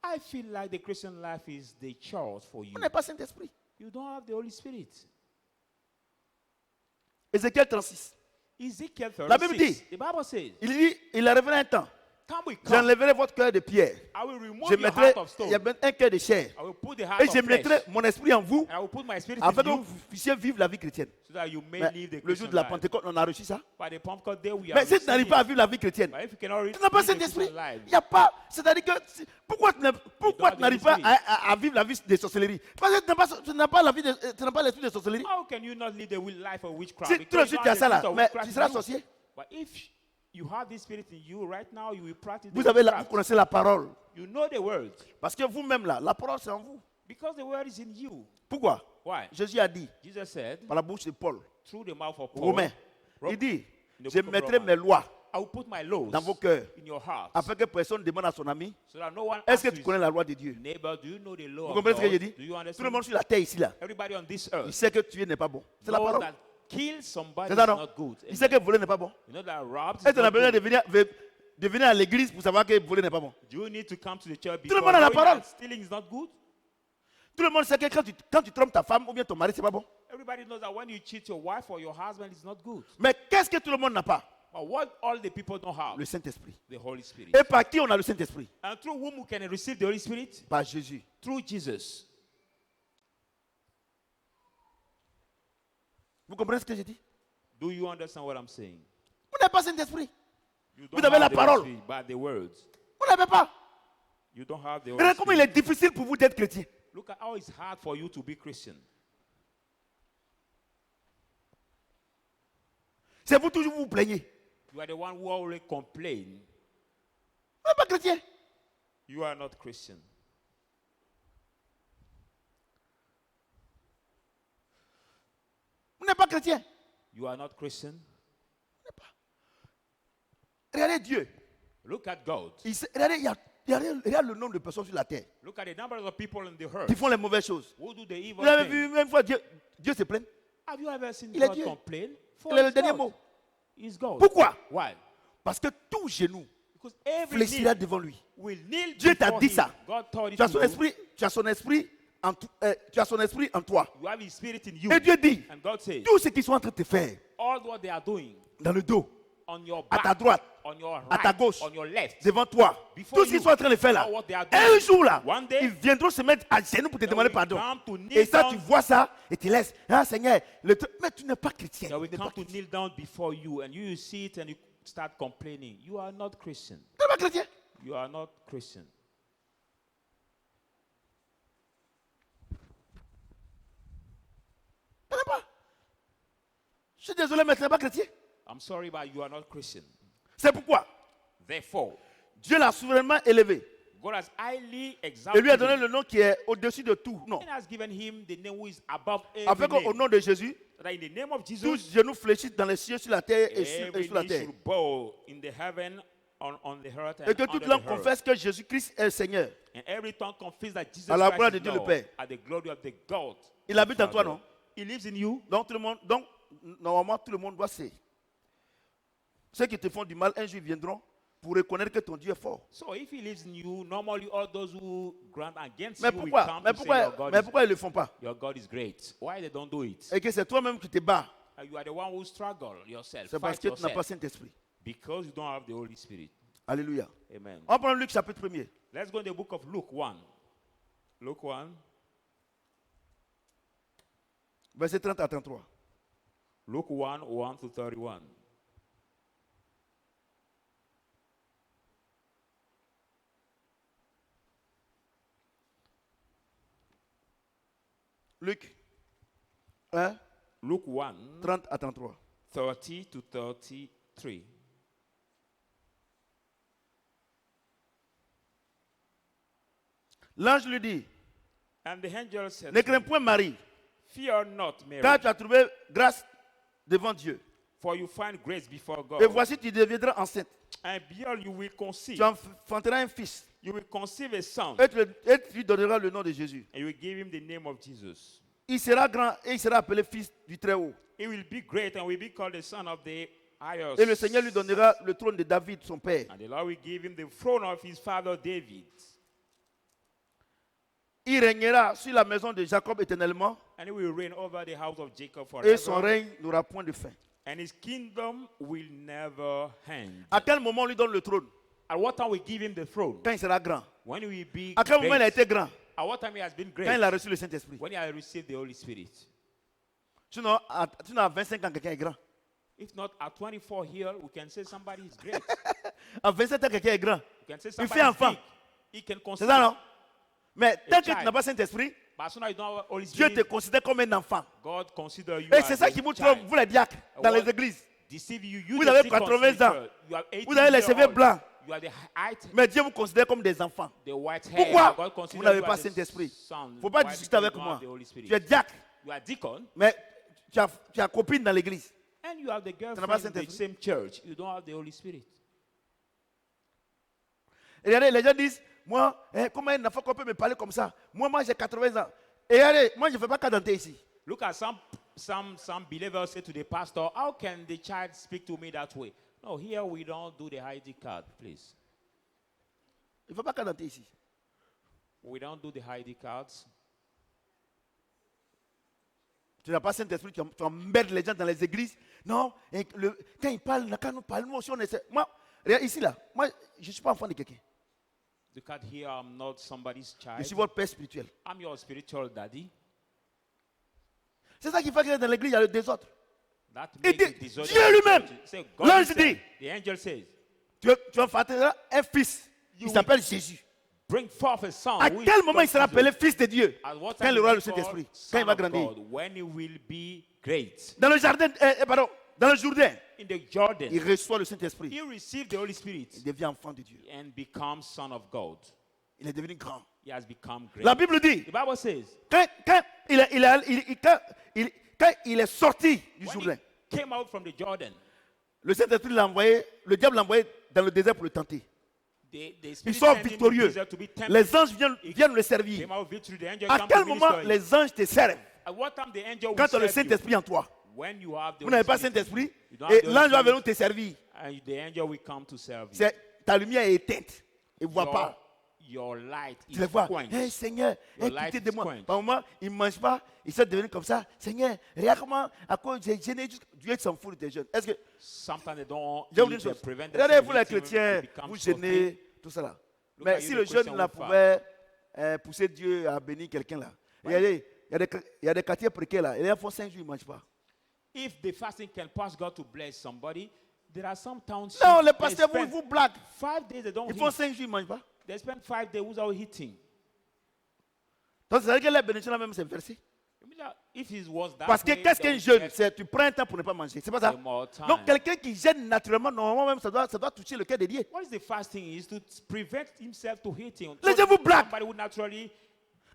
I feel like the Christian life is the chores for you. On n'est pas Saint-Esprit. You don't have the Holy Spirit. Ézéchiel 36. Ezekiel La Bible 36. dit- The Bible says, Il dit, il arrivera un temps. time will come, J'enlèverai votre cœur de pierre. I will remove Je your mettrai heart of stone. il y a un cœur de chair. I will put the heart Et of je flesh. mettrai mon esprit en vous And I will put my spirit afin in que you vous puissiez vivre la vie chrétienne. so that you may Mais live the le jour Christian de la life. Pentecôte, on a reçu ça. By the Pentecost day, we are Mais si tu n'arrives receiving pas à it. vivre la vie chrétienne, But if you cannot tu n'as pas live the cet esprit. Christian life, Il n'y a pas. C'est-à-dire que pourquoi tu dois n'arrives pas avoir à vivre la vie de sorcellerie? Parce que tu n'as pas la vie tu n'as pas l'esprit de sorcellerie. how can you not live the life of witchcraft? Si Because tu you tu as have ça the là, spirit of mais witchcraft tu in seras you. sorcier. But if you have this spirit in you right now, you will practice the Vous avez vous witchcraft. connaissez la parole. You know the word. Parce que vous-même là, la parole c'est en vous. Because the word is in you. Pourquoi? Why? Jésus a dit Jesus said, par la bouche de Paul, through the mouth of Paul, Romain, Rom- il dit, in the je book of mettrai Romans, mes lois I will put my laws dans vos cœurs in your heart, afin que personne ne demande à son ami, so that no one est-ce que asks tu connais his la loi de Dieu? neighbor, do you know the law Vous of comprenez ce que God? j'ai dit? Do you Tout le understand? monde sur la terre ici là, Everybody on this il earth sait que tuer n'est pas bon. C'est la knows parole. that kill somebody C'est is ça non? not good. Il sait que voler n'est pas bon. You know that robbed is Est-ce qu'on a not besoin good. de venir à l'église pour savoir que voler n'est pas bon? Do you need to come to the church Tout le because monde a la knowing parole. that stealing is not good? Tout le monde sait que quand tu trompes ta femme ou bien ton mari, c'est pas bon. Everybody knows that when you cheat your wife or your husband, it's not good. Mais qu'est-ce que tout le monde n'a pas? But what all the people don't have? Le Saint-Esprit. The Holy Spirit. Et par qui on a le Saint-Esprit? And through whom we can receive the Holy Spirit? Par Jésus. Through Jesus. Vous comprenez ce que j'ai dit? Do you understand what I'm saying? Vous n'avez pas le Saint-Esprit. You Vous avez la have the Holy parole. Spirit, but the words. Vous n'avez pas. You don't have the Holy Regardez comment il est Spirit. difficile pour vous d'être chrétien. Look at how it's hard for you to be Christian. C'est vous toujours vous plaignez. You are the one who always complain. Vous n'êtes pas chrétien. You are not Christian. Vous n'êtes pas chrétien. You are not Christian. Regardez Dieu. Look at God. Regardez, il y a le nombre de personnes sur la terre Look at the number of people on the earth qui font les mauvaises choses. who do the evil Vous avez thing. vu même fois Dieu se plaint. Have you ever seen Il est God Dieu. complain? For Il est le it's dernier God. mot. He's God. Pourquoi? Why? Parce que tout genou Because every fléchira knee devant lui. will kneel Dieu t'a before dit him. ça. God told it Tu as to son you. esprit, tu as son esprit en toi. You have His Spirit in you. Et Dieu dit, And God says, tout ce qu'ils sont en train de te faire all what they are doing dans le dos, on your à back, ta droite, on your à ta right, gauche, on your left, devant toi, Before tout ce qu'ils you, sont en train de faire là, all what they are doing, un jour là, one day, ils viendront se mettre à genoux pour te they demander will pardon. come to kneel Et ça, down. tu vois ça et tu laisses. Ah Seigneur, mais tu n'es pas chrétien. They will Tu n'es come pas to chrétien. kneel down before you, and you see it and you start complaining. You are not Christian. Tu n'es pas chrétien. You are not Christian. Tu n'es pas. Je suis désolé, mais tu n'es pas chrétien. I'm sorry, but you are not Christian. C'est pourquoi Therefore, Dieu l'a souverainement élevé God has highly et exalted lui a donné him le nom qui est au-dessus de tout. Non. and has given him the name who is above Afin every qu'au name. nom de Jésus, That in the name of tous Jesus, genoux fléchissent dans les cieux, sur la terre et every sur la knee terre. should bow in the heaven, on the earth, and Et que under toute the langue earth. confesse que Jésus-Christ est le Seigneur. And every tongue confess that Jesus À la Christ gloire de is Dieu le Lord, Père. at the glory of the God. Il habite en toi, Father. non? He lives in you. Donc, normalement, tout le monde doit se. Ceux qui te font du mal, un jour ils viendront pour reconnaître que ton Dieu est fort. So if he lives in you, normally all those who grant against Mais you will pourquoi? come Mais to say your pourquoi, God, mais pourquoi ils ne le font pas? your God is great. Why they don't do it? Et que c'est toi-même qui te bats. And you are the one who struggle yourself. C'est parce Fight que tu n'as pas yourself. Saint-Esprit. Because you don't have the Holy Spirit. Alléluia. Amen. On prend Luc chapitre 1er. Let's go in the book of Luke 1. Luke 1. Verset 30 à 33. Luke 1, 1 to 31. Luc 1, Luke 1, 30 à 33. 30 to 33. L'ange lui dit, And the angel said, ne to crains him, point Marie, Fear not, Mary, car tu as trouvé grâce devant Dieu. for you find grace before God. Et voici, tu deviendras enceinte. And behold, you will conceive. Tu enfanteras un fils. You will conceive a son. Et tu lui donneras le nom de Jésus. And you will give him the name of Jesus. Il sera grand et il sera appelé fils du Très-Haut. He will be great and will be called the son of the highest. Et le Seigneur lui donnera le trône de David, son père. And the Lord will give him the throne of his father David. Il régnera sur la maison de Jacob éternellement, and he will reign over the house of Jacob et son forever, règne n'aura point de fin. and his kingdom will never end. À quel moment on lui donne le trône? At what time we give him the throne? Quand il sera grand. When he will be À quel moment il a great? été grand? At what time he has been Quand great? il a reçu le Saint-Esprit. When he has received the Holy Spirit. Sinon, à 25 ans, quelqu'un est grand. If not at 24 here, we can say somebody is great. À 27 ans, quelqu'un est grand. We can say Il somebody fait is enfant. big. He can C'est consider. ça, non? Mais tant que tu child. n'as pas Saint-Esprit, But as soon as you don't have Holy Dieu te Spirit, considère comme un enfant. God consider you Et as c'est ça a qui vous child. trompe, vous les diacres, dans What les églises. Deceive you. You Vous the avez deacons 80 in the ans. church. You have 80 Vous avez les years cheveux old. blancs. You are the height, Mais Dieu vous considère comme des enfants. the white hair. Pourquoi God vous considers n'avez you pas as the Saint-Esprit? son. Il ne faut pas Why? discuter Because avec you don't moi. have the Holy Spirit. Tu es diacre, You are deacon, mais tu as copine dans l'église. and you have the n'as pas girlfriend in the Saint-Esprit. same church. You don't have the Holy Spirit. Et regardez, les gens disent, moi, comment un enfant qu'on peut me parler comme ça? Moi j'ai 80 ans. Et regardez, moi je ne fais pas cadenter ici. Look at some believers say to the pastor, how can the child speak to me that way? No, here we don't do the ID card, please. Il ne faut pas cadenter ici. We don't do the ID cards. Tu n'as pas Saint-Esprit, tu emmerdes les gens dans les églises. Non, et quand ils parlent, quand nous parlons, aussi, on essaie. Moi, regarde ici là, moi je ne suis pas enfant de quelqu'un. Look at here, I'm not somebody's Je child. suis votre père spirituel. I'm your spiritual daddy. C'est ça qui fait que dans l'église, il y a le désordre. That Il makes dit, it disorder. Dieu lui-même, Say, God l'ange himself. dit, The angel says, tu vas faire un fils. Il s'appelle Jésus. bring forth a son. À who is quel moment il called sera Jesus. appelé fils de Dieu? At what Quand time il aura is le he called Saint-Esprit. Quand son il va of grandir. God? When he will be great. Dans le jardin, dans le Jourdain, In the Jordan, il reçoit le Saint-Esprit. he received the Holy Spirit Il devient enfant de Dieu. and becomes son of God. Il est devenu grand. He has become great. La Bible dit, The Bible says, quand il est sorti du when Jourdain, he came out from the Jordan, le Saint-Esprit l'a envoyé, le diable l'a envoyé dans le désert pour le tenter. the Il Spirit sort sent him to victorieux. desert to be tempted. Les anges viennent le servir. Came out victory. The angel À come quel to minister moment you. les anges te servent? At what time the angel will Quand tu as le serve you? Saint-Esprit en toi. When you have the Vous Holy n'avez pas Spirit, Saint-Esprit you don't have et the Holy l'ange va Spirit, venir te servir. and the angel will come to serve you. Ta lumière est éteinte. Il ne voit pas. Your light Tu is les vois. quenched. Hey, Seigneur, Your aie light pitié de is moi. quenched. Par moment, ils ne mangent pas. Ils sont devenus comme ça. Seigneur, regarde comment, à cause j'ai gêné, Dieu s'en fout de tes jeunes. Est-ce que, Sometimes they don't j'ai oublié eat, une they chose. prevent Regardez, them vous from les eating, chrétiens, they become vous so gênez, thin. tout ça là. Look Mais at si you, le the jeune Christian là who fast. pouvait pousser Dieu à bénir quelqu'un là. Regardez, il y a des quartiers précaires là. Et les gens font 5 jours, ils ne mangent pas. If the fasting can pass God to bless somebody, there are some towns. Non, les pasteurs, vous blaguez. 5 days they don't Ils font eat. 5 jours, ils ne mangent pas. They spend 5 days without eating. Donc, c'est-à-dire que la bénédiction là même, c'est versé. If it was that Parce que way, qu'est-ce they qu'un would jeûne? get C'est tu prends un temps pour ne pas manger. C'est pas ça? more time. Donc, quelqu'un qui gêne naturellement, normalement même, ça doit toucher le cœur de Dieu. What is the fasting is to prevent himself to eating. Les gens vous blaguent. Somebody who naturally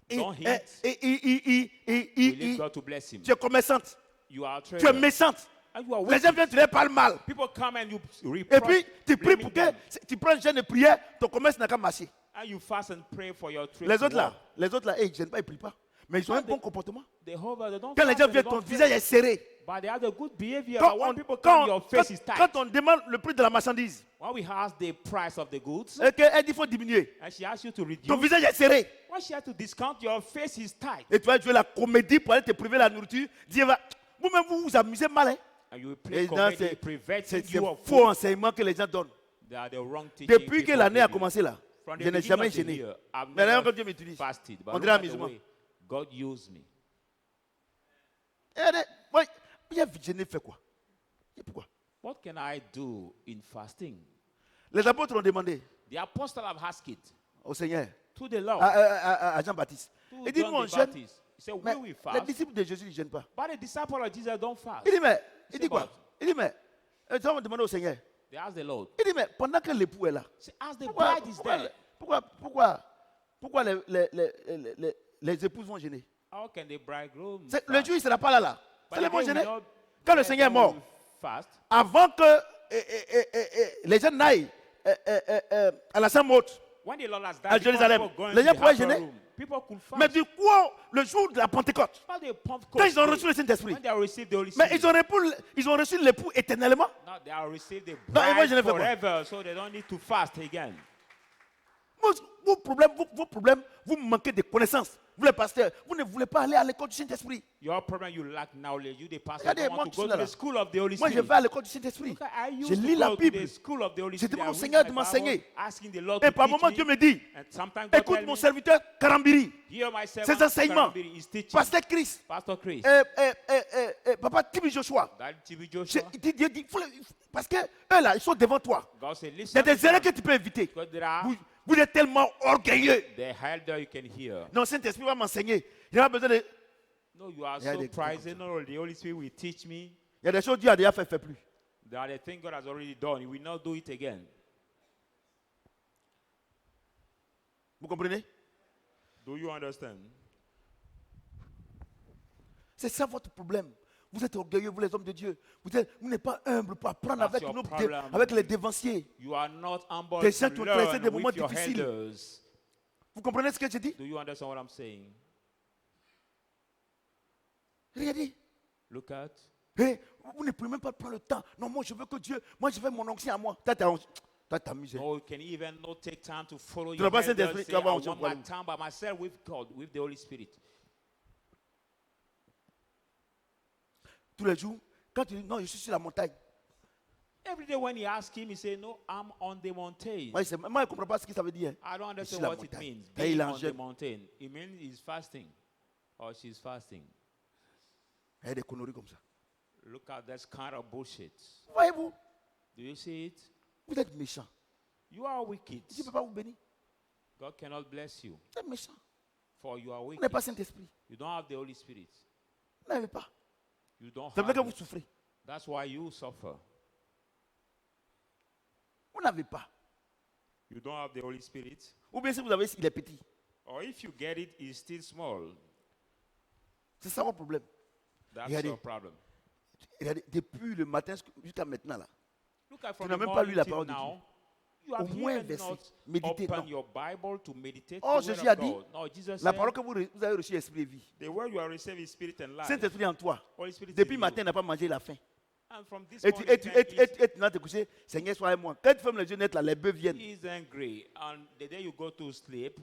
Et- don't et- eat, et- et- et- we need et- God to bless him. Tu es commerçante, You are a tu es trader. méchante. And you are Les gens wicked. viennent, tu les parles mal. People come and you Et reproach, puis, tu pries blaming pour que them. tu prends un jeûne de prière, ton commerce n'a qu'à marcher. And you fast and pray for your trade. Les to autres là, work. ils ne gênent pas, ils ne prient pas. Mais ils ont un bon comportement. They hover, they don't Quand les fast gens and they viennent, ton don't visage pray. est serré. But they have a good behavior. Quand But when on, people come, your face quand- is tight. quand on demande le prix de la marchandise, When we ask the price of the goods, et qu'elle dit qu'il faut diminuer, and she asks you to reduce, ton visage est serré. when she has to discount, your face is tight. Et tu vas jouer la comédie pour aller te priver la nourriture. Dieu va. Vous-même, vous vous amusez mal. Hein? And you will play Et non, comedy, c'est preventing c'est you of faux enseignement que les gens donnent. They are the wrong teaching Depuis que people l'année a give you. commencé là, From the je n'ai beginning jamais of the gêné. year, I've Mais là, never quand Dieu m'utilise, fasted. But on look dirait at the amusement. way God used me. Moi, il a gêné, fait quoi? Et pourquoi? What can I do in fasting? Les apôtres ont demandé The apostle have asked it au Seigneur, to the Lord, à Jean-Baptiste. to Il dit, John nous on the jeûne, Baptist. He said, mais we will les fast, disciples de Jésus ne gênent pas. but the disciple of Jesus don't fast. Il dit, mais, il C'est dit quoi? bon. Il dit, mais, ils ont demandé au Seigneur. They asked the Lord. Il dit, mais pendant que l'époux est là, Say, as the pourquoi, bride is pourquoi, there, pourquoi les épouses vont gêner? how can the bridegroom Le fast? Dieu, il ne sera pas là. But C'est les the vont day gêner. will not- Quand le the Seigneur est day mort, will fast, avant que les gens n'aillent à la Sainte Haute, when the Lord has à died, Jérusalem, people go les gens into the pouvaient upper gêner. room. People could fast. mais du coup, le jour de la Pentecôte, But the Pentecost quand ils ont day, reçu le Saint-Esprit, when they have received the Holy mais Spirit, ils ont reçu l'époux éternellement. now they have received the Non, et moi, je bride ne fais pas. forever, so they don't need to fast again. Vos problèmes, vous manquez de connaissances. Vous les pasteurs, vous ne voulez pas aller à l'école du Saint-Esprit. Your problem, you lack knowledge. You, the pastor, Regardez, don't moi want qui to go suis to là. the school of the Holy Moi, je Spirit. vais à l'école du Saint-Esprit. Look, I Je used lis to la go to Bible. the school of the Holy Je Spirit. demande I au read Seigneur my de Bible, m'enseigner. asking the Lord Et to par teach moment, me. Dieu me dit, And sometimes God écoute tell mon me, serviteur Karambiri, hear my ses servant enseignements. Karambiri is teaching. Pasteur Chris, Pastor Chris, Papa Tibi Joshua. Daddy TB Joshua. Parce que eux là, ils sont devant toi. God said, Il y listen a des to erreurs them, que tu peux éviter. because there are Vous êtes tellement orgueilleux. the elder you can hear. Non, Saint-Esprit va m'enseigner. Il n'y a pas besoin de. No, you are Yeah, so they- prized. No, the Holy Spirit will teach me. Il y a des choses que Dieu a déjà fait plus. There are the things God has already done. He will not do it again. Vous comprenez? Do you understand? C'est ça votre problème. Vous êtes orgueilleux, vous les hommes de Dieu. Vous n'êtes pas humble pour apprendre That's your problem. avec les dévanciers. You are not humble Des to gens qui ont traversé learn des moments with your difficiles. elders. Vous comprenez ce que je dis? Do you understand what I'm saying? Regardez. Look at. Hey, vous ne pouvez même pas prendre le temps. Non, moi je veux que Dieu, moi je veux mon onction à moi. Toi, t'as amusé. No, you can even not take time to follow Tu your n'as pas elders. Saint-Esprit, tu Say, vas I voir want onction my pour lui. time by myself with God, with the Holy Spirit. Tous les jours, quand tu dis non, je suis sur la montagne. Every day when he asks him, he say, no, I'm on the mountain. Moi, je ne comprends pas ce que ça veut dire. I don't Je suis understand la what it montagne. means. Et il Being est en on the jeûne. mountain. It means he's fasting. Or she's fasting. Il y a des conneries comme ça. Look at this kind of bullshit. Voyez-vous, Do you see it? vous êtes méchant. You are wicked. Dieu ne peut pas vous bénir. God cannot bless you. Vous êtes méchant. For you are Vous n'avez wicked. pas Saint-Esprit. You don't have the Holy Spirit. Vous n'avez pas. You don't C'est vrai que have vous it. souffrez. That's why you suffer. Vous n'avez pas. You don't have the Holy Spirit. Ou bien si vous avez, il est petit. Or if you get it, it's still small. C'est ça votre problème. That's Regardez. your problem. Regardez, depuis le matin jusqu'à maintenant, là, Look at Tu from n'as the même pas lu morning la till parole de now. You Au have moins un even verset. not Méditez, opened non. your Bible to meditate Oh, the word Jésus a of dit, God. No, Jesus la said, parole que vous avez reçue, esprit et vie. the word you are receiving is spirit and life. Saint-Esprit en toi. Holy Spirit Depuis in matin, you. il n'a pas mangé, il a faim. And from this Et morning, tu vas te coucher, Seigneur, sois avec moi. Quand tu fermes les yeux net, là, les bœufs viennent. he's angry. And the day you go to sleep,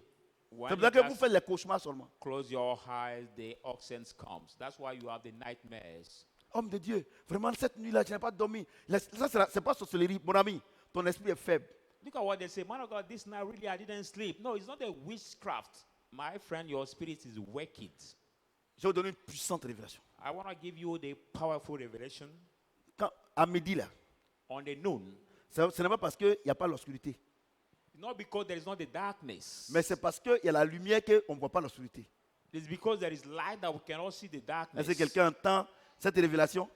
when C'est you pour ça que vous just faites les cauchemars seulement. close your eyes, the oxen comes. That's why you have the nightmares. Homme de Dieu, vraiment, cette nuit-là, je n'ai pas dormi. Ça, c'est pas sorcellerie, mon ami. Ton esprit est faible. Look at what they say. Man of God, this night really I didn't sleep. No, it's not a witchcraft. My friend, your spirit is wicked. Je vais vous donner une puissante révélation. I want to give you the powerful revelation À midi, là, on the noon. ce n'est pas parce qu'il n'y a pas l'obscurité. Not because there is not the darkness. Mais c'est parce qu'il y a la lumière qu'on ne voit pas l'obscurité. It's because there is light that we cannot see the darkness. Est-ce que quelqu'un entend cette révélation?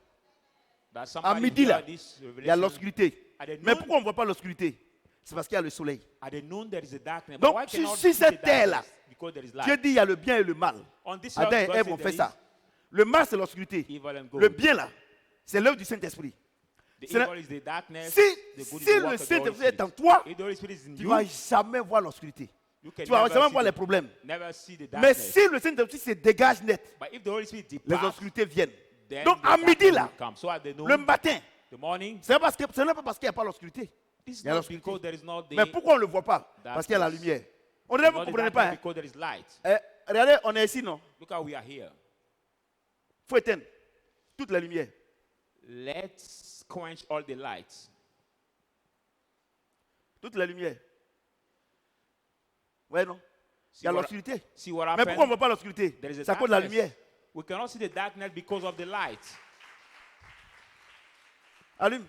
That À somebody midi, hear là, this il y a revelation. l'obscurité. At the Mais noon, pourquoi on ne voit pas l'obscurité? C'est parce qu'il y a le soleil. at the noon there is a darkness. Donc, But why sur cannot cette see the terre-là, darkness? Because there is Dieu light. dit il y a le bien et le mal. On this Adam earth, et God Ève said ont there fait ça. is Le mal, c'est l'obscurité. evil and good. Le bien, là, c'est l'œuvre du Saint-Esprit. The C'est la- evil is the darkness. Si, the good is si the le work of the Holy Saint-Esprit est Spirit. en toi, If the Holy Spirit is in tu ne you, vas jamais voir l'obscurité. you can Tu vas never jamais see voir les the- problèmes. never see the Mais darkness. si le Saint-Esprit se dégage net, But if the Holy Spirit les departs, obscurités viennent. then Donc, the à midi, darkness là, will come. So at the noon, le matin, the morning, ce n'est pas parce qu'il n'y a pas l'obscurité. this is Il y a not l'obscurité. because there is not the Mais pourquoi on ne le voit pas? Parce qu'il y a la darkness. lumière. On dirait que vous not ne the comprenez darkness pas. Hein? because there is light. Regardez, on est ici, non? Look how we are here. Il faut éteindre toute la lumière. Let's quench all the lights. Toute la lumière. Ouais, non? Il y a what- l'obscurité. See what Mais pourquoi on ne happened? voit pas l'obscurité? There is a C'est à cause de la darkness. lumière. We cannot see the darkness because of the light. Allume.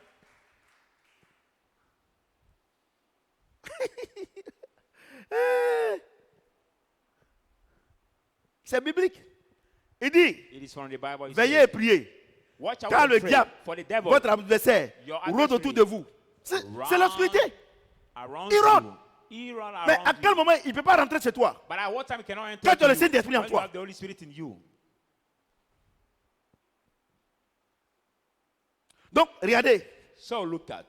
C'est biblique. Il dit, It is from the Bible. It veillez says, et priez. watch out Car and le pray, diable, for the devil votre adversaire, Your rôde autour adversary de vous. C'est l'obscurité. around He run. you. He run Mais around à quel you. moment il ne peut pas rentrer chez toi? But at what time he cannot enter Quand tu as le to you? Saint-Esprit en When you toi. have the Holy Spirit in you. Donc, regardez. So look at.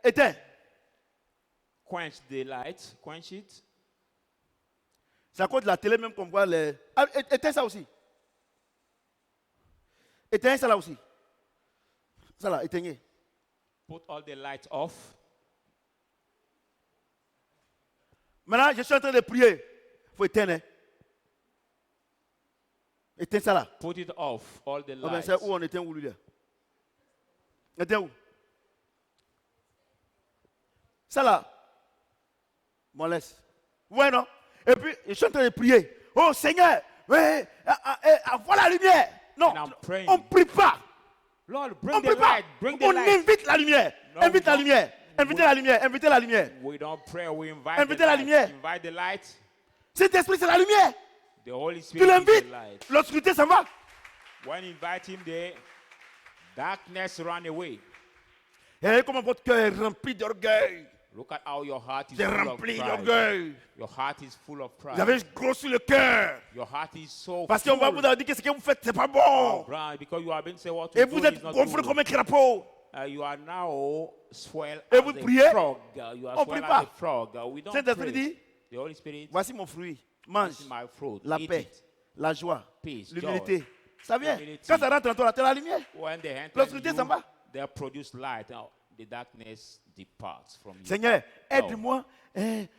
Éteins. Quench the light. Quench it. C'est à cause de la télé même qu'on voit les... Ah, éteins ça aussi. Éteins ça là aussi. Ça là, éteignez. Put all the lights off. Maintenant, je suis en train de prier. Il faut éteindre. Hein. Éteins ça là. Put it off, all the Oh, ben, lights. c'est où on éteint où lui là? Éteins où? Ça là. Bon, laisse. Ouais, non? Et puis, je suis en train de prier. Oh Seigneur, envoie la lumière. Non, And I'm praying. on ne prie pas. Lord, On bring ne the prie pas. light, bring the On light. invite la lumière. No, Invite we la don't. lumière. Invitez la lumière. Invitez la lumière. We don't pray, we invite Invitez the la light. lumière. Invite the light. Cet esprit, c'est la lumière. The Holy Tu Spirit is l'invites. the light. L'obscurité s'en va. When you invite him there, darkness run away. Et comment votre cœur est rempli d'orgueil. Look at how your heart is C'est full of rempli pride. d'orgueil. Your heart is full of pride. Vous avez grossi le cœur. Your heart is so Parce qu'on va full vous dire que ce que vous faites, c'est pas of bon. pride because you have been saying what Et you vous do êtes is not gonflé good. comme un crapaud. You are now swell Et as vous a priez, frog. You are on swell prie as pas. a frog. We don't Saint-Esprit pray. dit, The Holy Spirit, voici mon fruit. Mange this is my fruit. la Eat paix, it. la joie, Peace, l'humilité. joy, Ça vient. humility. Quand ça rentre en toi, tu as la lumière. When they enter L'obscurité you, s'en va. they produce light. Now, the darkness departs from you. Seigneur, aide-moi.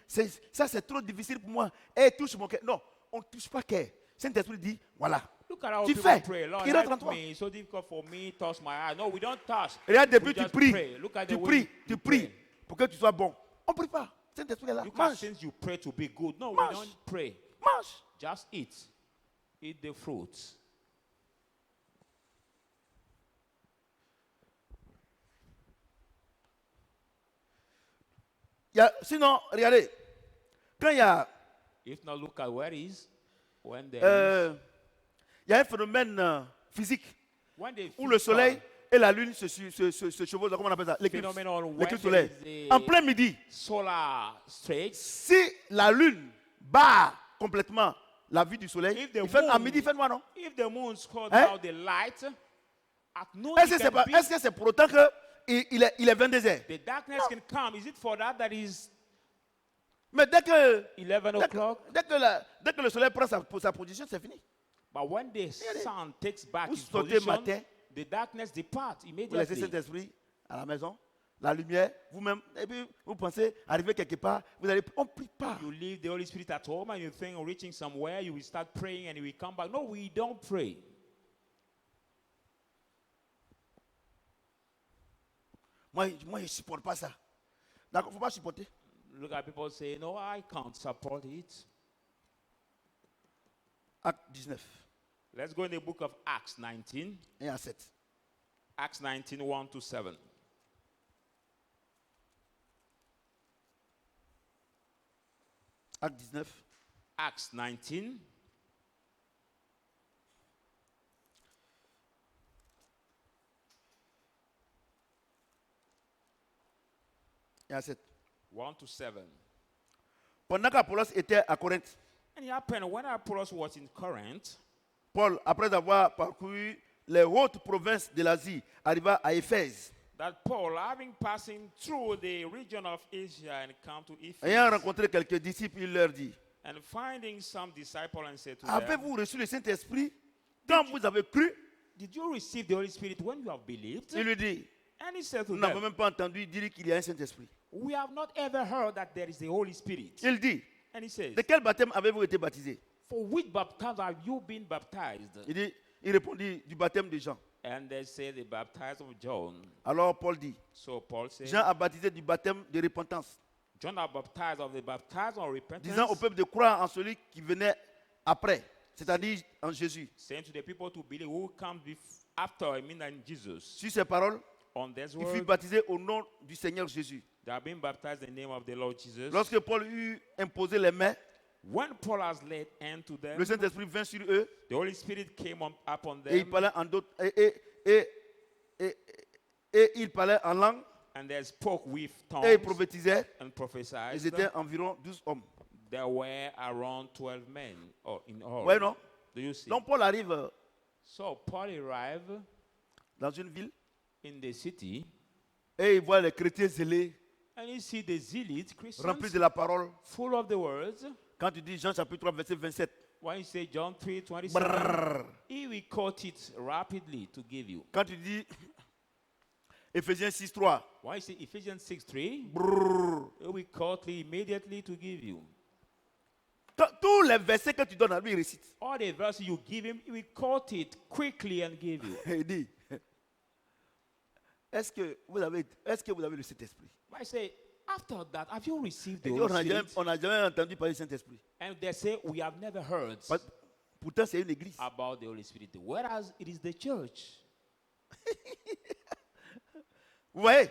Ça, c'est trop difficile pour moi. Touche mon cœur. Non, on ne touche pas cœur. Saint-Esprit dit, voilà. Look at how Tu people fais. pray. Lord, Il rentre en help toi. me. It's so difficult for me. Touch my eye. No, we don't touch. Regarde, We depuis tu just pries. pray. Look at the Tu way pries, you tu pries pray. pour que tu sois bon. On ne prie pas. Saint-Esprit est là. Look at Mange. since you pray to be good. No, Mange. we don't pray. Mange. Just eat. Eat the fruits. Sinon, regardez. Quand il y a, If not, look at where it is. When there il y a un phénomène physique when the où le soleil et la lune se chevauchent. Comment on appelle ça? L'éclipse. phenomenon L'éclipse when there solaire. is the En plein midi, solar straits, si la lune bat complètement la vue du soleil, If the à moon- midi, il fait noir, non? if the moon scores Hein? out the light, at noon Est-ce it que c'est can be- est-ce que c'est pour autant que il est 22 heures? the darkness can come. Is it for that that is Mais dès que, 11 o'clock? dès que le soleil prend sa position, c'est fini. But when the sun takes back Vous its sortez position, matin, the darkness departs Vous laissez immediately. Saint-Esprit à la maison, la lumière, vous-même, et puis vous pensez arriver quelque part, vous allez, on ne prie pas. You leave the Holy Spirit at home and you think of reaching somewhere, you will start praying and you will come back. No, we don't pray. Moi, je ne supporte pas ça. D'accord, il ne faut pas supporter. Look at people say, no, I can't support it. Acte 19, Let's go in the book of Acts 19. 1 à 7. Acts 19, 1 to 7. Acte 19, Acts 19, et à 7. 1 to 7. Pendant qu'Apollos était à Corinthe, And it happened when Apollos was in Corinth, Paul, après avoir parcouru les hautes provinces de l'Asie, arriva à Éphèse. that Paul, having passing through the region of Asia and come to Ephesus, Ayant rencontré quelques disciples, il leur dit, and finding some disciples and said to them, avez-vous reçu le Saint-Esprit quand vous avez cru? did you receive the Holy Spirit when you have believed? Il lui dit, And he said to nous n'avons them, même pas entendu dire qu'il y a un Saint-Esprit. we have not ever heard that there is the Holy Spirit. Il dit, And he says, de quel baptême avez-vous été baptisé? for which baptism have you been baptized? Il répondit, du baptême de Jean. And they say the baptism of John. Alors Paul dit, So Paul said, Jean a baptisé du baptême de repentance, John are baptized of the baptism of repentance, disant au peuple de croire en celui qui venait après, c'est-à-dire en Jésus. saying to the people to believe who comes after, I mean in Jesus. Sur ces paroles, On this il fut word, baptisé au nom du Seigneur Jésus. they have been baptized in the name of the Lord Jesus. Lorsque Paul eut imposé les mains, When Paul has laid hand to them, le Saint-Esprit vint sur eux the Holy Spirit came upon et il them, parlait en d'autres et il parlait en langue and they spoke with et tongues il prophétisait. and Ils prophesied. étaient environ 12 hommes. There were around 12 men in all. Ouais, non? Do you see? Donc Paul arrive So Paul arrived dans une ville in the city, et il voit les chrétiens zélés, and you see the zealots, remplis Christians, de la parole. full of the words. Quand tu dis Jean chapitre 3 verset 27, When you say John 3:27, brrr. he will quote it rapidly to give you. Quand tu dis Éphésiens 6 3, When you say Ephesians 6:3, brrr. he will quote it immediately to give you. tous les versets que tu donnes à lui, il récite. All the verses you give him, he will quote it quickly and give you. Il dit, est-ce que vous avez le Saint-Esprit? I say, after that, have you received the Il dit, Holy Spirit? on n'a jamais entendu parler du Saint-Esprit. And they say, we have never heard Pourtant, c'est une église. about the Holy Spirit. Whereas it is the church. Vous voyez?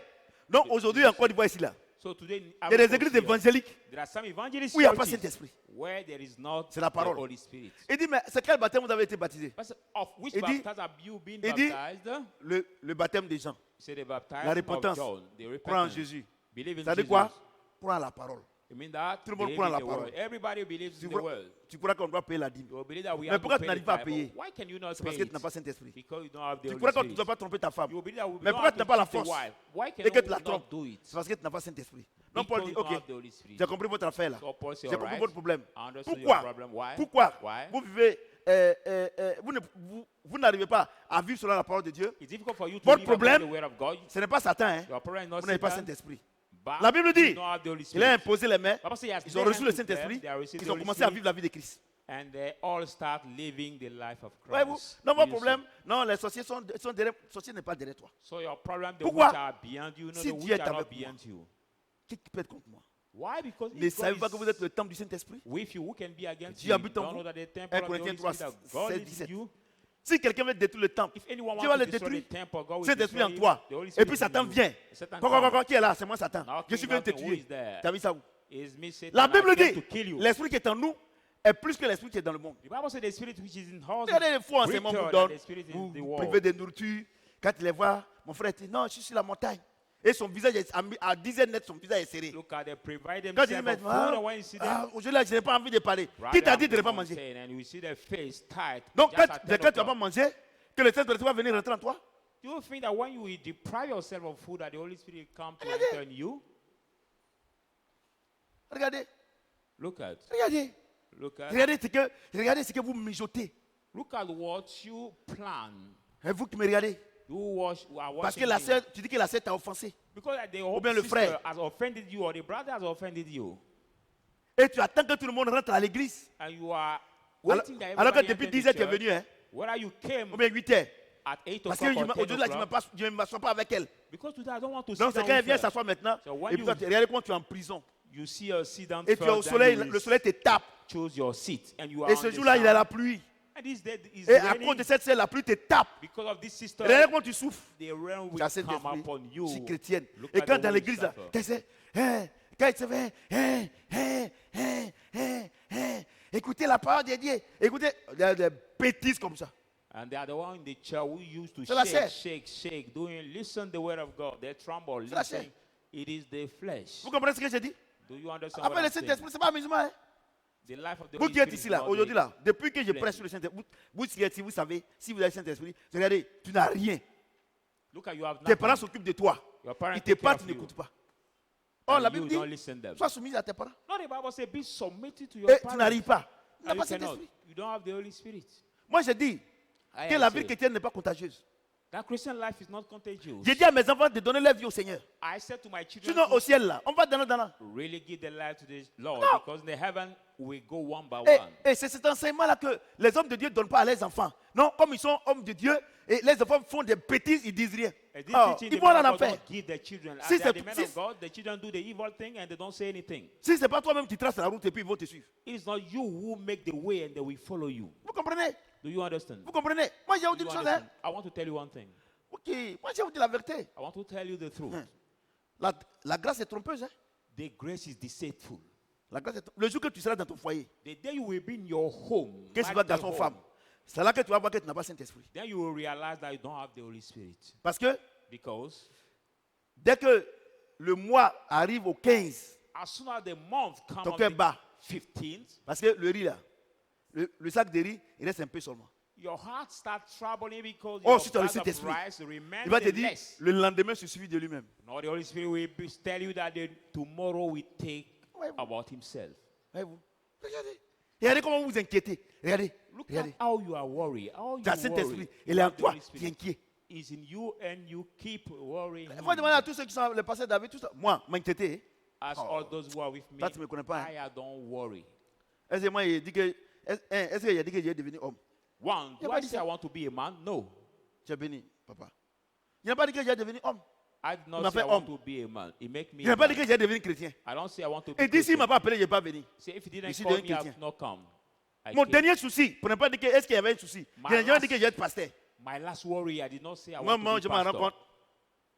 Donc aujourd'hui, en Côte d'Ivoire, ici, là, So today, il y a des églises évangéliques there are some evangelist où il n'y a pas churches Saint-Esprit. where there is not C'est la the parole. Holy Spirit. Il dit, mais c'est quel baptême vous avez été baptisé? But of which Il dit- baptism have you been il dit- baptized? Le baptême des gens. Say the baptism La of repentance. John, the Croire en repentance. Jésus. Believe in Ça dit Jesus. quoi? Croire à la parole. You mean that? Tout le monde Believe croit in la the parole. word. Everybody believes Tu in the crois, word. tu crois qu'on doit payer la dîme? You believe that we Mais have pourquoi to tu pay n'arrives the pas à tithe. payer? Why can you not C'est parce pay que tu n'as it? pas Saint-Esprit. Because you don't have the Tu Holy crois que tu ne Spirit. dois pas tromper ta femme. You believe that we Mais don't pourquoi have tu n'as to pas la cheat the force wife. Why can et que we tu la not trompes? do it? C'est parce que tu n'as pas Saint-Esprit. Donc Paul Because dit, you don't ok, have the Holy Spirit. j'ai compris votre affaire là. So Paul said, J'ai compris alright, votre problème. I understood your Pourquoi? problem. Why? Pourquoi Why? vous vivez, vous n'arrivez pas à vivre selon la parole de Dieu? It's difficult for you to Votre live according problème, to the word of God. Ce n'est pas Satan, hein? Your problem is not Vous n'avez pas Satan, Saint-Esprit. but La Bible you dit, don't have the Holy il a Spirit. imposé les mains, Bible says he has ils ont laid reçu le hands to them, Saint-Esprit, they have received ils the ont Holy commencé à Spirit, vivre la vie de Christ. and they all start living the life of Voyez-vous? Christ. Non, mon Yes, problème, non, les sorciers sont derrière, les sorciers n'est pas derrière toi. So your problem, the Pourquoi? which are beyond you, no, Si the Dieu which est are not avec moi, beyond you. Qui peut être contre moi? Why? Because Ne if God savez-vous pas que is vous êtes le temple du Saint-Esprit? with you, who can be against Dieu you? habite en Don't vous. know that the 1 temple of the Corinthiens Holy 3, Spirit of God 16, is in 17. you. Si quelqu'un veut détruire le temple, If anyone Dieu wants va to le destroy détruire. the temple, God will Saint-Esprit destroy en him. toi. The Holy Et Spirit puis is Satan in you. vient. Satan Quoi, comes. qui est là? C'est moi Satan. Now, Je suis King venu te Satan, who is tuer. there? Tu as vu ça où? Is me Satan, La I Bible came dit, to kill you. l'esprit qui est en nous est plus que l'esprit qui est dans le monde. The Bible says the spirit which is in us Regardez les faux is enseignements greater vous than donnent. the spirit Vous in the vous world. privez de nourriture. Quand tu les vois, mon frère dit, non, je suis sur la montagne. Et son visage est à 10 net, son visage est serré. Look at they provide Quand tu dis, themselves mais of food, and when you see them, aujourd'hui, je n'ai pas envie de parler. rather Qui t'a dit have de ne pas the manger? mountain, and you see their face tight. Donc, just quand at tu 10 n'as pas o'clock. mangé, que le Saint-Esprit va venir rentrer en toi? Do you think that when you deprive yourself of food, that the Holy Spirit will come to Regardez. enter in you? Regardez, Look at, regardez. look at, Regardez ce que vous mijotez. look at what you plan. Et vous qui me regardez. You are Parce que watching la me. sœur, tu dis que la sœur t'a offensé. Because the bien le sister frère. has offended you or the brother has offended you, Et tu attends que tout le monde rentre à l'église. and you are Alors, waiting that alors que everybody depuis enter 10 the heures, tu es church, venu, hein? whether you came Ou bien 8 heures. at 8 Parce o'clock or 10 qu'aujourd'hui, là, o'clock, je ne m'assois pas avec elle. because today I don't want to Donc, sit c'est down quand elle with vient her. s'asseoir maintenant. So when Et puis, you- toi, regardez comment tu es en prison. You see her sit down Et tu es au first, soleil, then you le soleil te tape. choose your seat, and you are Et on ce the jour-là, il y a sun. la pluie. And this day is Et à raining. cause de cette sœur, la pluie te tape. Because of this sister, Regardez comment tu souffres. the rain Tu will as come Saint-Esprit. upon you. Je suis chrétienne. Look Et at quand the dans way l'église, you là, suffer. tu sais, quand il se fait, écoutez la parole de Dieu. Écoutez, il y a des bêtises comme ça. And they are the one in the church who used to C'est la shake, chair. shake, doing, listen the word of God. They tremble, C'est la chair. listen. It is the flesh. Vous comprenez ce que j'ai dit? Do you understand Après what le I'm saying? Saint-Esprit, ce n'est pas amusement. Hein? The life of the Vous Holy qui êtes Spirit ici, is là, not aujourd'hui, the- là, depuis que je flesh. prêche sur le Saint-Esprit, vous qui êtes ici, vous savez, si vous avez le Saint-Esprit, regardez, tu n'as rien. Look at you have Tes parents nothing. s'occupent de toi. Your parents Ils te take care parlent, of tu you. n'écoutes pas. Oh, And la you Bible dit, don't listen them. sois soumise à tes parents. No, the Bible says be submitted to your Et tu parents. n'arrives pas. Tu n'as And pas you cannot. Saint-Esprit. You don't have the Holy Spirit. Moi, je dis I que la say vie chrétienne n'est pas contagieuse. that Christian life is not contagious. J'ai dit à mes enfants de donner leur vie au Seigneur. I said to my children Sinon, to au ciel, là, on va dans. really give their life to the Lord, No. because in the heaven we go one by Et, one. et c'est cet enseignement-là que les hommes de Dieu ne donnent pas à leurs enfants. Non, comme ils sont hommes de Dieu, et les enfants font des bêtises, ils disent rien. And this Oh, teaching ils the vont men en of God enfer. don't give their children. Si As they are c'est- the men si- of God, the children do the evil thing and they don't say anything. Si ce n'est pas toi-même qui traces la route et puis ils vont te suivre. It is not you who make the way and they will follow you. Vous comprenez? Do you understand? Vous comprenez? Moi, j'ai vous Do dit you une chose, hein? understand? I want to tell you one thing. Ok, moi, j'ai vous dit la vérité. I want to tell you the truth. La grâce est trompeuse, hein? The grace is deceitful. La grâce est le jour que tu seras dans ton foyer, The day you will be in your home, qu'est-ce qui va marital garçon, home, femme? C'est là que tu vas voir que tu n'as pas Saint-Esprit. then you will realize that you don't have the Holy Spirit. Parce que Because dès que le mois arrive au 15, as soon as the month comes ton on cœur the bat. 15th, Parce que le riz, là, le sac de riz, il reste un peu seulement. your heart starts troubling because Oh, your si tu as le bag of Saint-Esprit, rice remains il va te dire, less. le lendemain se suffit de lui-même. No, the Holy Spirit will tell you that tomorrow will take Ouais, vous- about himself. Voyez-vous? Regardez. Regardez comment vous vous inquiétez. Regardez. Look Regardez. at how you are worried. How you Tu as Saint-Esprit. worry. Il est You en have the toi. Holy Tu es Spirit. inquiet. Is in you and you keep worrying. Il faut demander à tous ceux qui sont le pasteur David, tout ça. Moi, m'inquiéter. As all those who are with me, Toi, tu me connais pas, hein? I don't worry. Est-ce que moi, il dit que. Est-ce qu'il a dit que j'ai devenu homme? One, Yeah, do but I it's say a- I want to be a man? No. Tu es béni, papa. Il n'a pas dit que j'ai devenu homme. I did Il not m'a say I fait want homme. to be a man. It make me Il n'a a pas dit man. que j'ai devenu chrétien. I don't say I want to be Et dit s'il ne m'a Christian. pas appelé, je n'ai pas venu. Say if he didn't Je suis call devenu me, I chrétien. have not come. I Mon came. dernier souci, pour ne pas dire que est-ce qu'il y avait un souci. My Il n'a jamais dit last- que j'ai être pasteur. My last worry, I did not say I Moi, want to je be m'en rends pastor. compte.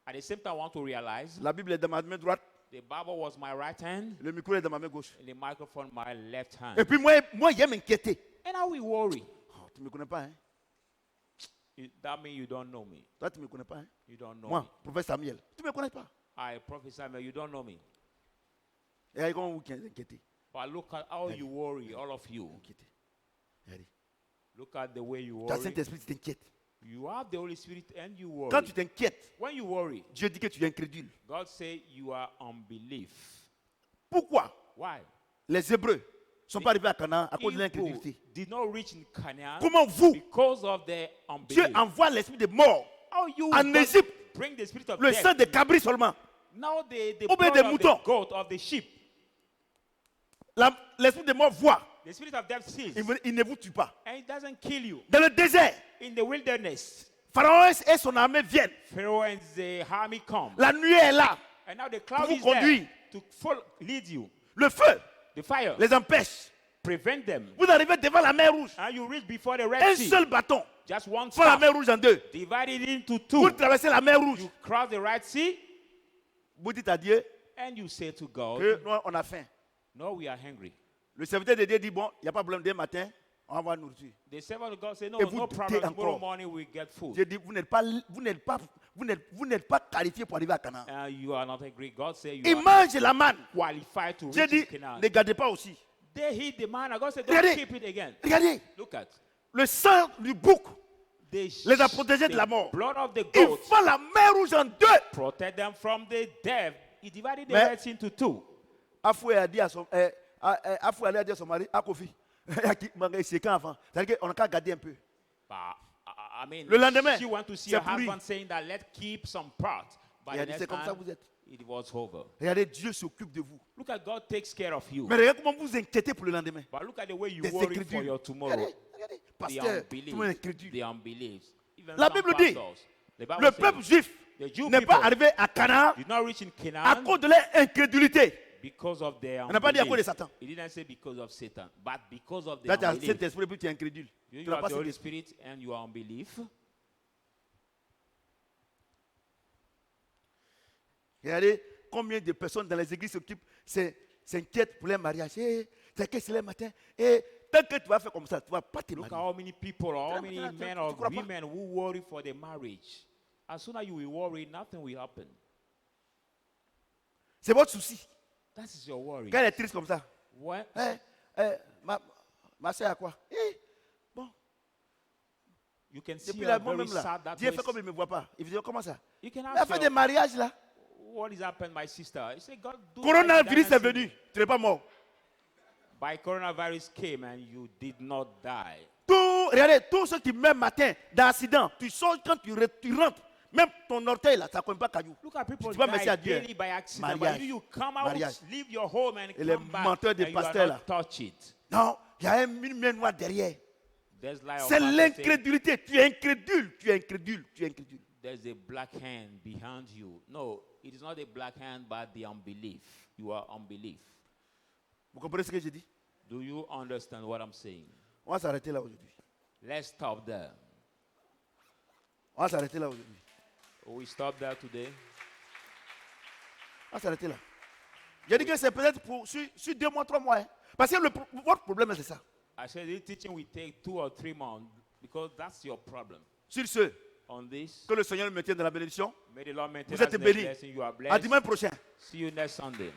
At the same time, I want to realize La Bible est dans ma main droite, the Bible was my right hand le micro est dans ma main gauche. and the microphone my left hand. Et puis moi, j'aime m'inquiéter. And I will worry. Oh, tu ne me connais pas, hein? That means you don't know me. Toi, tu ne me connais pas, hein? You don't know Moi, me. professeur Samuel, tu ne me connais pas. I prophesy, but you don't know me. Et comment vous inquiétez? But look at how you worry, all of you. Inquiétez. Regardez. Look at the way you Tu as worry. Saint-Esprit, tu t'inquiètes. You have the Holy Spirit and you worry. Quand tu t'inquiètes, When you worry, Dieu dit que tu es incrédule. God say you are unbelief. Pourquoi Why? les Hébreux ne sont pas arrivés à Canaan à cause de People l'incrédulité? did not reach in Canaan Comment vous, because of their Dieu unbelief. envoie l'esprit de mort, How you en God Égypte, bring the spirit of le death. sang de cabri seulement, Now the Ou bien blood des of the moutons. goat, of the sheep. l'esprit de mort voit, The spirit of death sees. il ne vous tue pas. And it doesn't kill you. Dans le désert, In the wilderness, Pharaon et son armée viennent. Pharaoh and the army come. La nuit est là. And now the cloud vous is there conduire. to follow, lead you. Le feu The fire les empêche. prevent them. Vous arrivez devant la mer Rouge. And you reach before the Un Red Sea. seul bâton Just one fait la staff. mer Rouge en deux. Divided into Vous two. traversez la mer Rouge. You cross the Red Sea Vous dites à Dieu and you say to God, que nous, on a faim. no, we are hungry. Le serviteur de Dieu dit, bon, il n'y a pas de problème, dès matin, on va avoir nourriture. The servant of God said, no, Et vous no doutez problem. Tomorrow encore. morning we get food. J'ai dit, vous n'êtes pas qualifié pour arriver à Canaan. You are not hungry. God said you Ils are mangent la manne. qualified to J'ai reach dit, Canaan. ne gardez pas aussi. They hit the man. God said, don't Regardez. keep it again. Regardez, Look at le sang du bouc, the les a protégés de the la mort. blood of the Il goat fait la mer Rouge en deux. protect them from the death. He divided the Mais- Red Sea into two. Afoué a dit à son, Afoué a dit à son mari, à Kofi, c'est quand avant. C'est-à-dire qu'on a qu'à garder un peu. But, I mean, Le lendemain, she went to see c'est her pourri. husband saying that let's keep some part. But Il a the dit, c'est next comme ça time, que vous êtes. it was over. Regardez, Dieu s'occupe de vous. Look at God takes care of you. Mais regardez comment vous vous inquiétez pour le lendemain. But look at the way you Des worry for incrédules. your tomorrow. Regardez, regardez. The Pasteur, tout le monde est unbelief. incrédule. The unbelief. Even La some Bible dit, pastors, the Bible le says, peuple juif the Jew n'est pas people arrivé à Canaan did not reach in à Canaan cause de leur incrédulité. because of their On n'a pas dit à cause de unbelief. Satan. He didn't say because of Satan, but because of Là, their tu as unbelief. Saint-Esprit, puis tu es incrédule. You Tu n'as have pas the Holy Saint-Esprit. Spirit and you are unbelief. Regardez combien de personnes dans les églises s'inquiètent pour leur mariage. C'est que c'est le matin. Et tant que tu vas faire comme ça, tu ne vas pas te Look at marier. how many people, or how many Tu men crois or pas? women who worry for their marriage. As soon as you will worry, nothing will happen. C'est votre souci. That is your worry. Quand elle est triste comme ça, When, ma soeur a quoi? Bon, you can see depuis her là, very moi-même là, sad that Dieu way. fait comme il ne me voit pas. Il dit, comment ça? You can Elle a ask fait her, des mariages là. what is happened, my sister? You say, God, do Coronavirus that. est venu. Tu n'es pas mort. By coronavirus came and you did not die. Regardez, tous ceux qui meurent matin d'accident, tu sors quand tu rentres. Même ton orteil là, ça ne compte pas caillou. Look at people Tu vas merci à die Dieu. daily by accident. Mariage. But you come out, Mariage. leave your home and Et les come back menteurs des and you are pasteurs, not là. touch it. Non, il y a une main noire derrière. There's like C'est l'incrédulité. Tu es incrédule, tu es incrédule, tu es incrédule. There's a black hand behind you. No, it is not a black hand, but the unbelief. You are unbelief. Vous comprenez ce que j'ai dit? Do you understand what I'm saying? On va s'arrêter là aujourd'hui. Let's stop there. On va s'arrêter là aujourd'hui. We stop there today. On va s'arrêter là. J'ai dit que c'est peut-être sur 2 mois, 3 mois. Hein. Parce que votre problème, c'est ça. I said this teaching will take 2 or 3 months because that's your problem. Sur ce, On this, que le Seigneur me maintienne dans la bénédiction. may the Lord maintain Vous êtes us in the bénis. blessing. You are À blessed. dimanche prochain. See you next Sunday.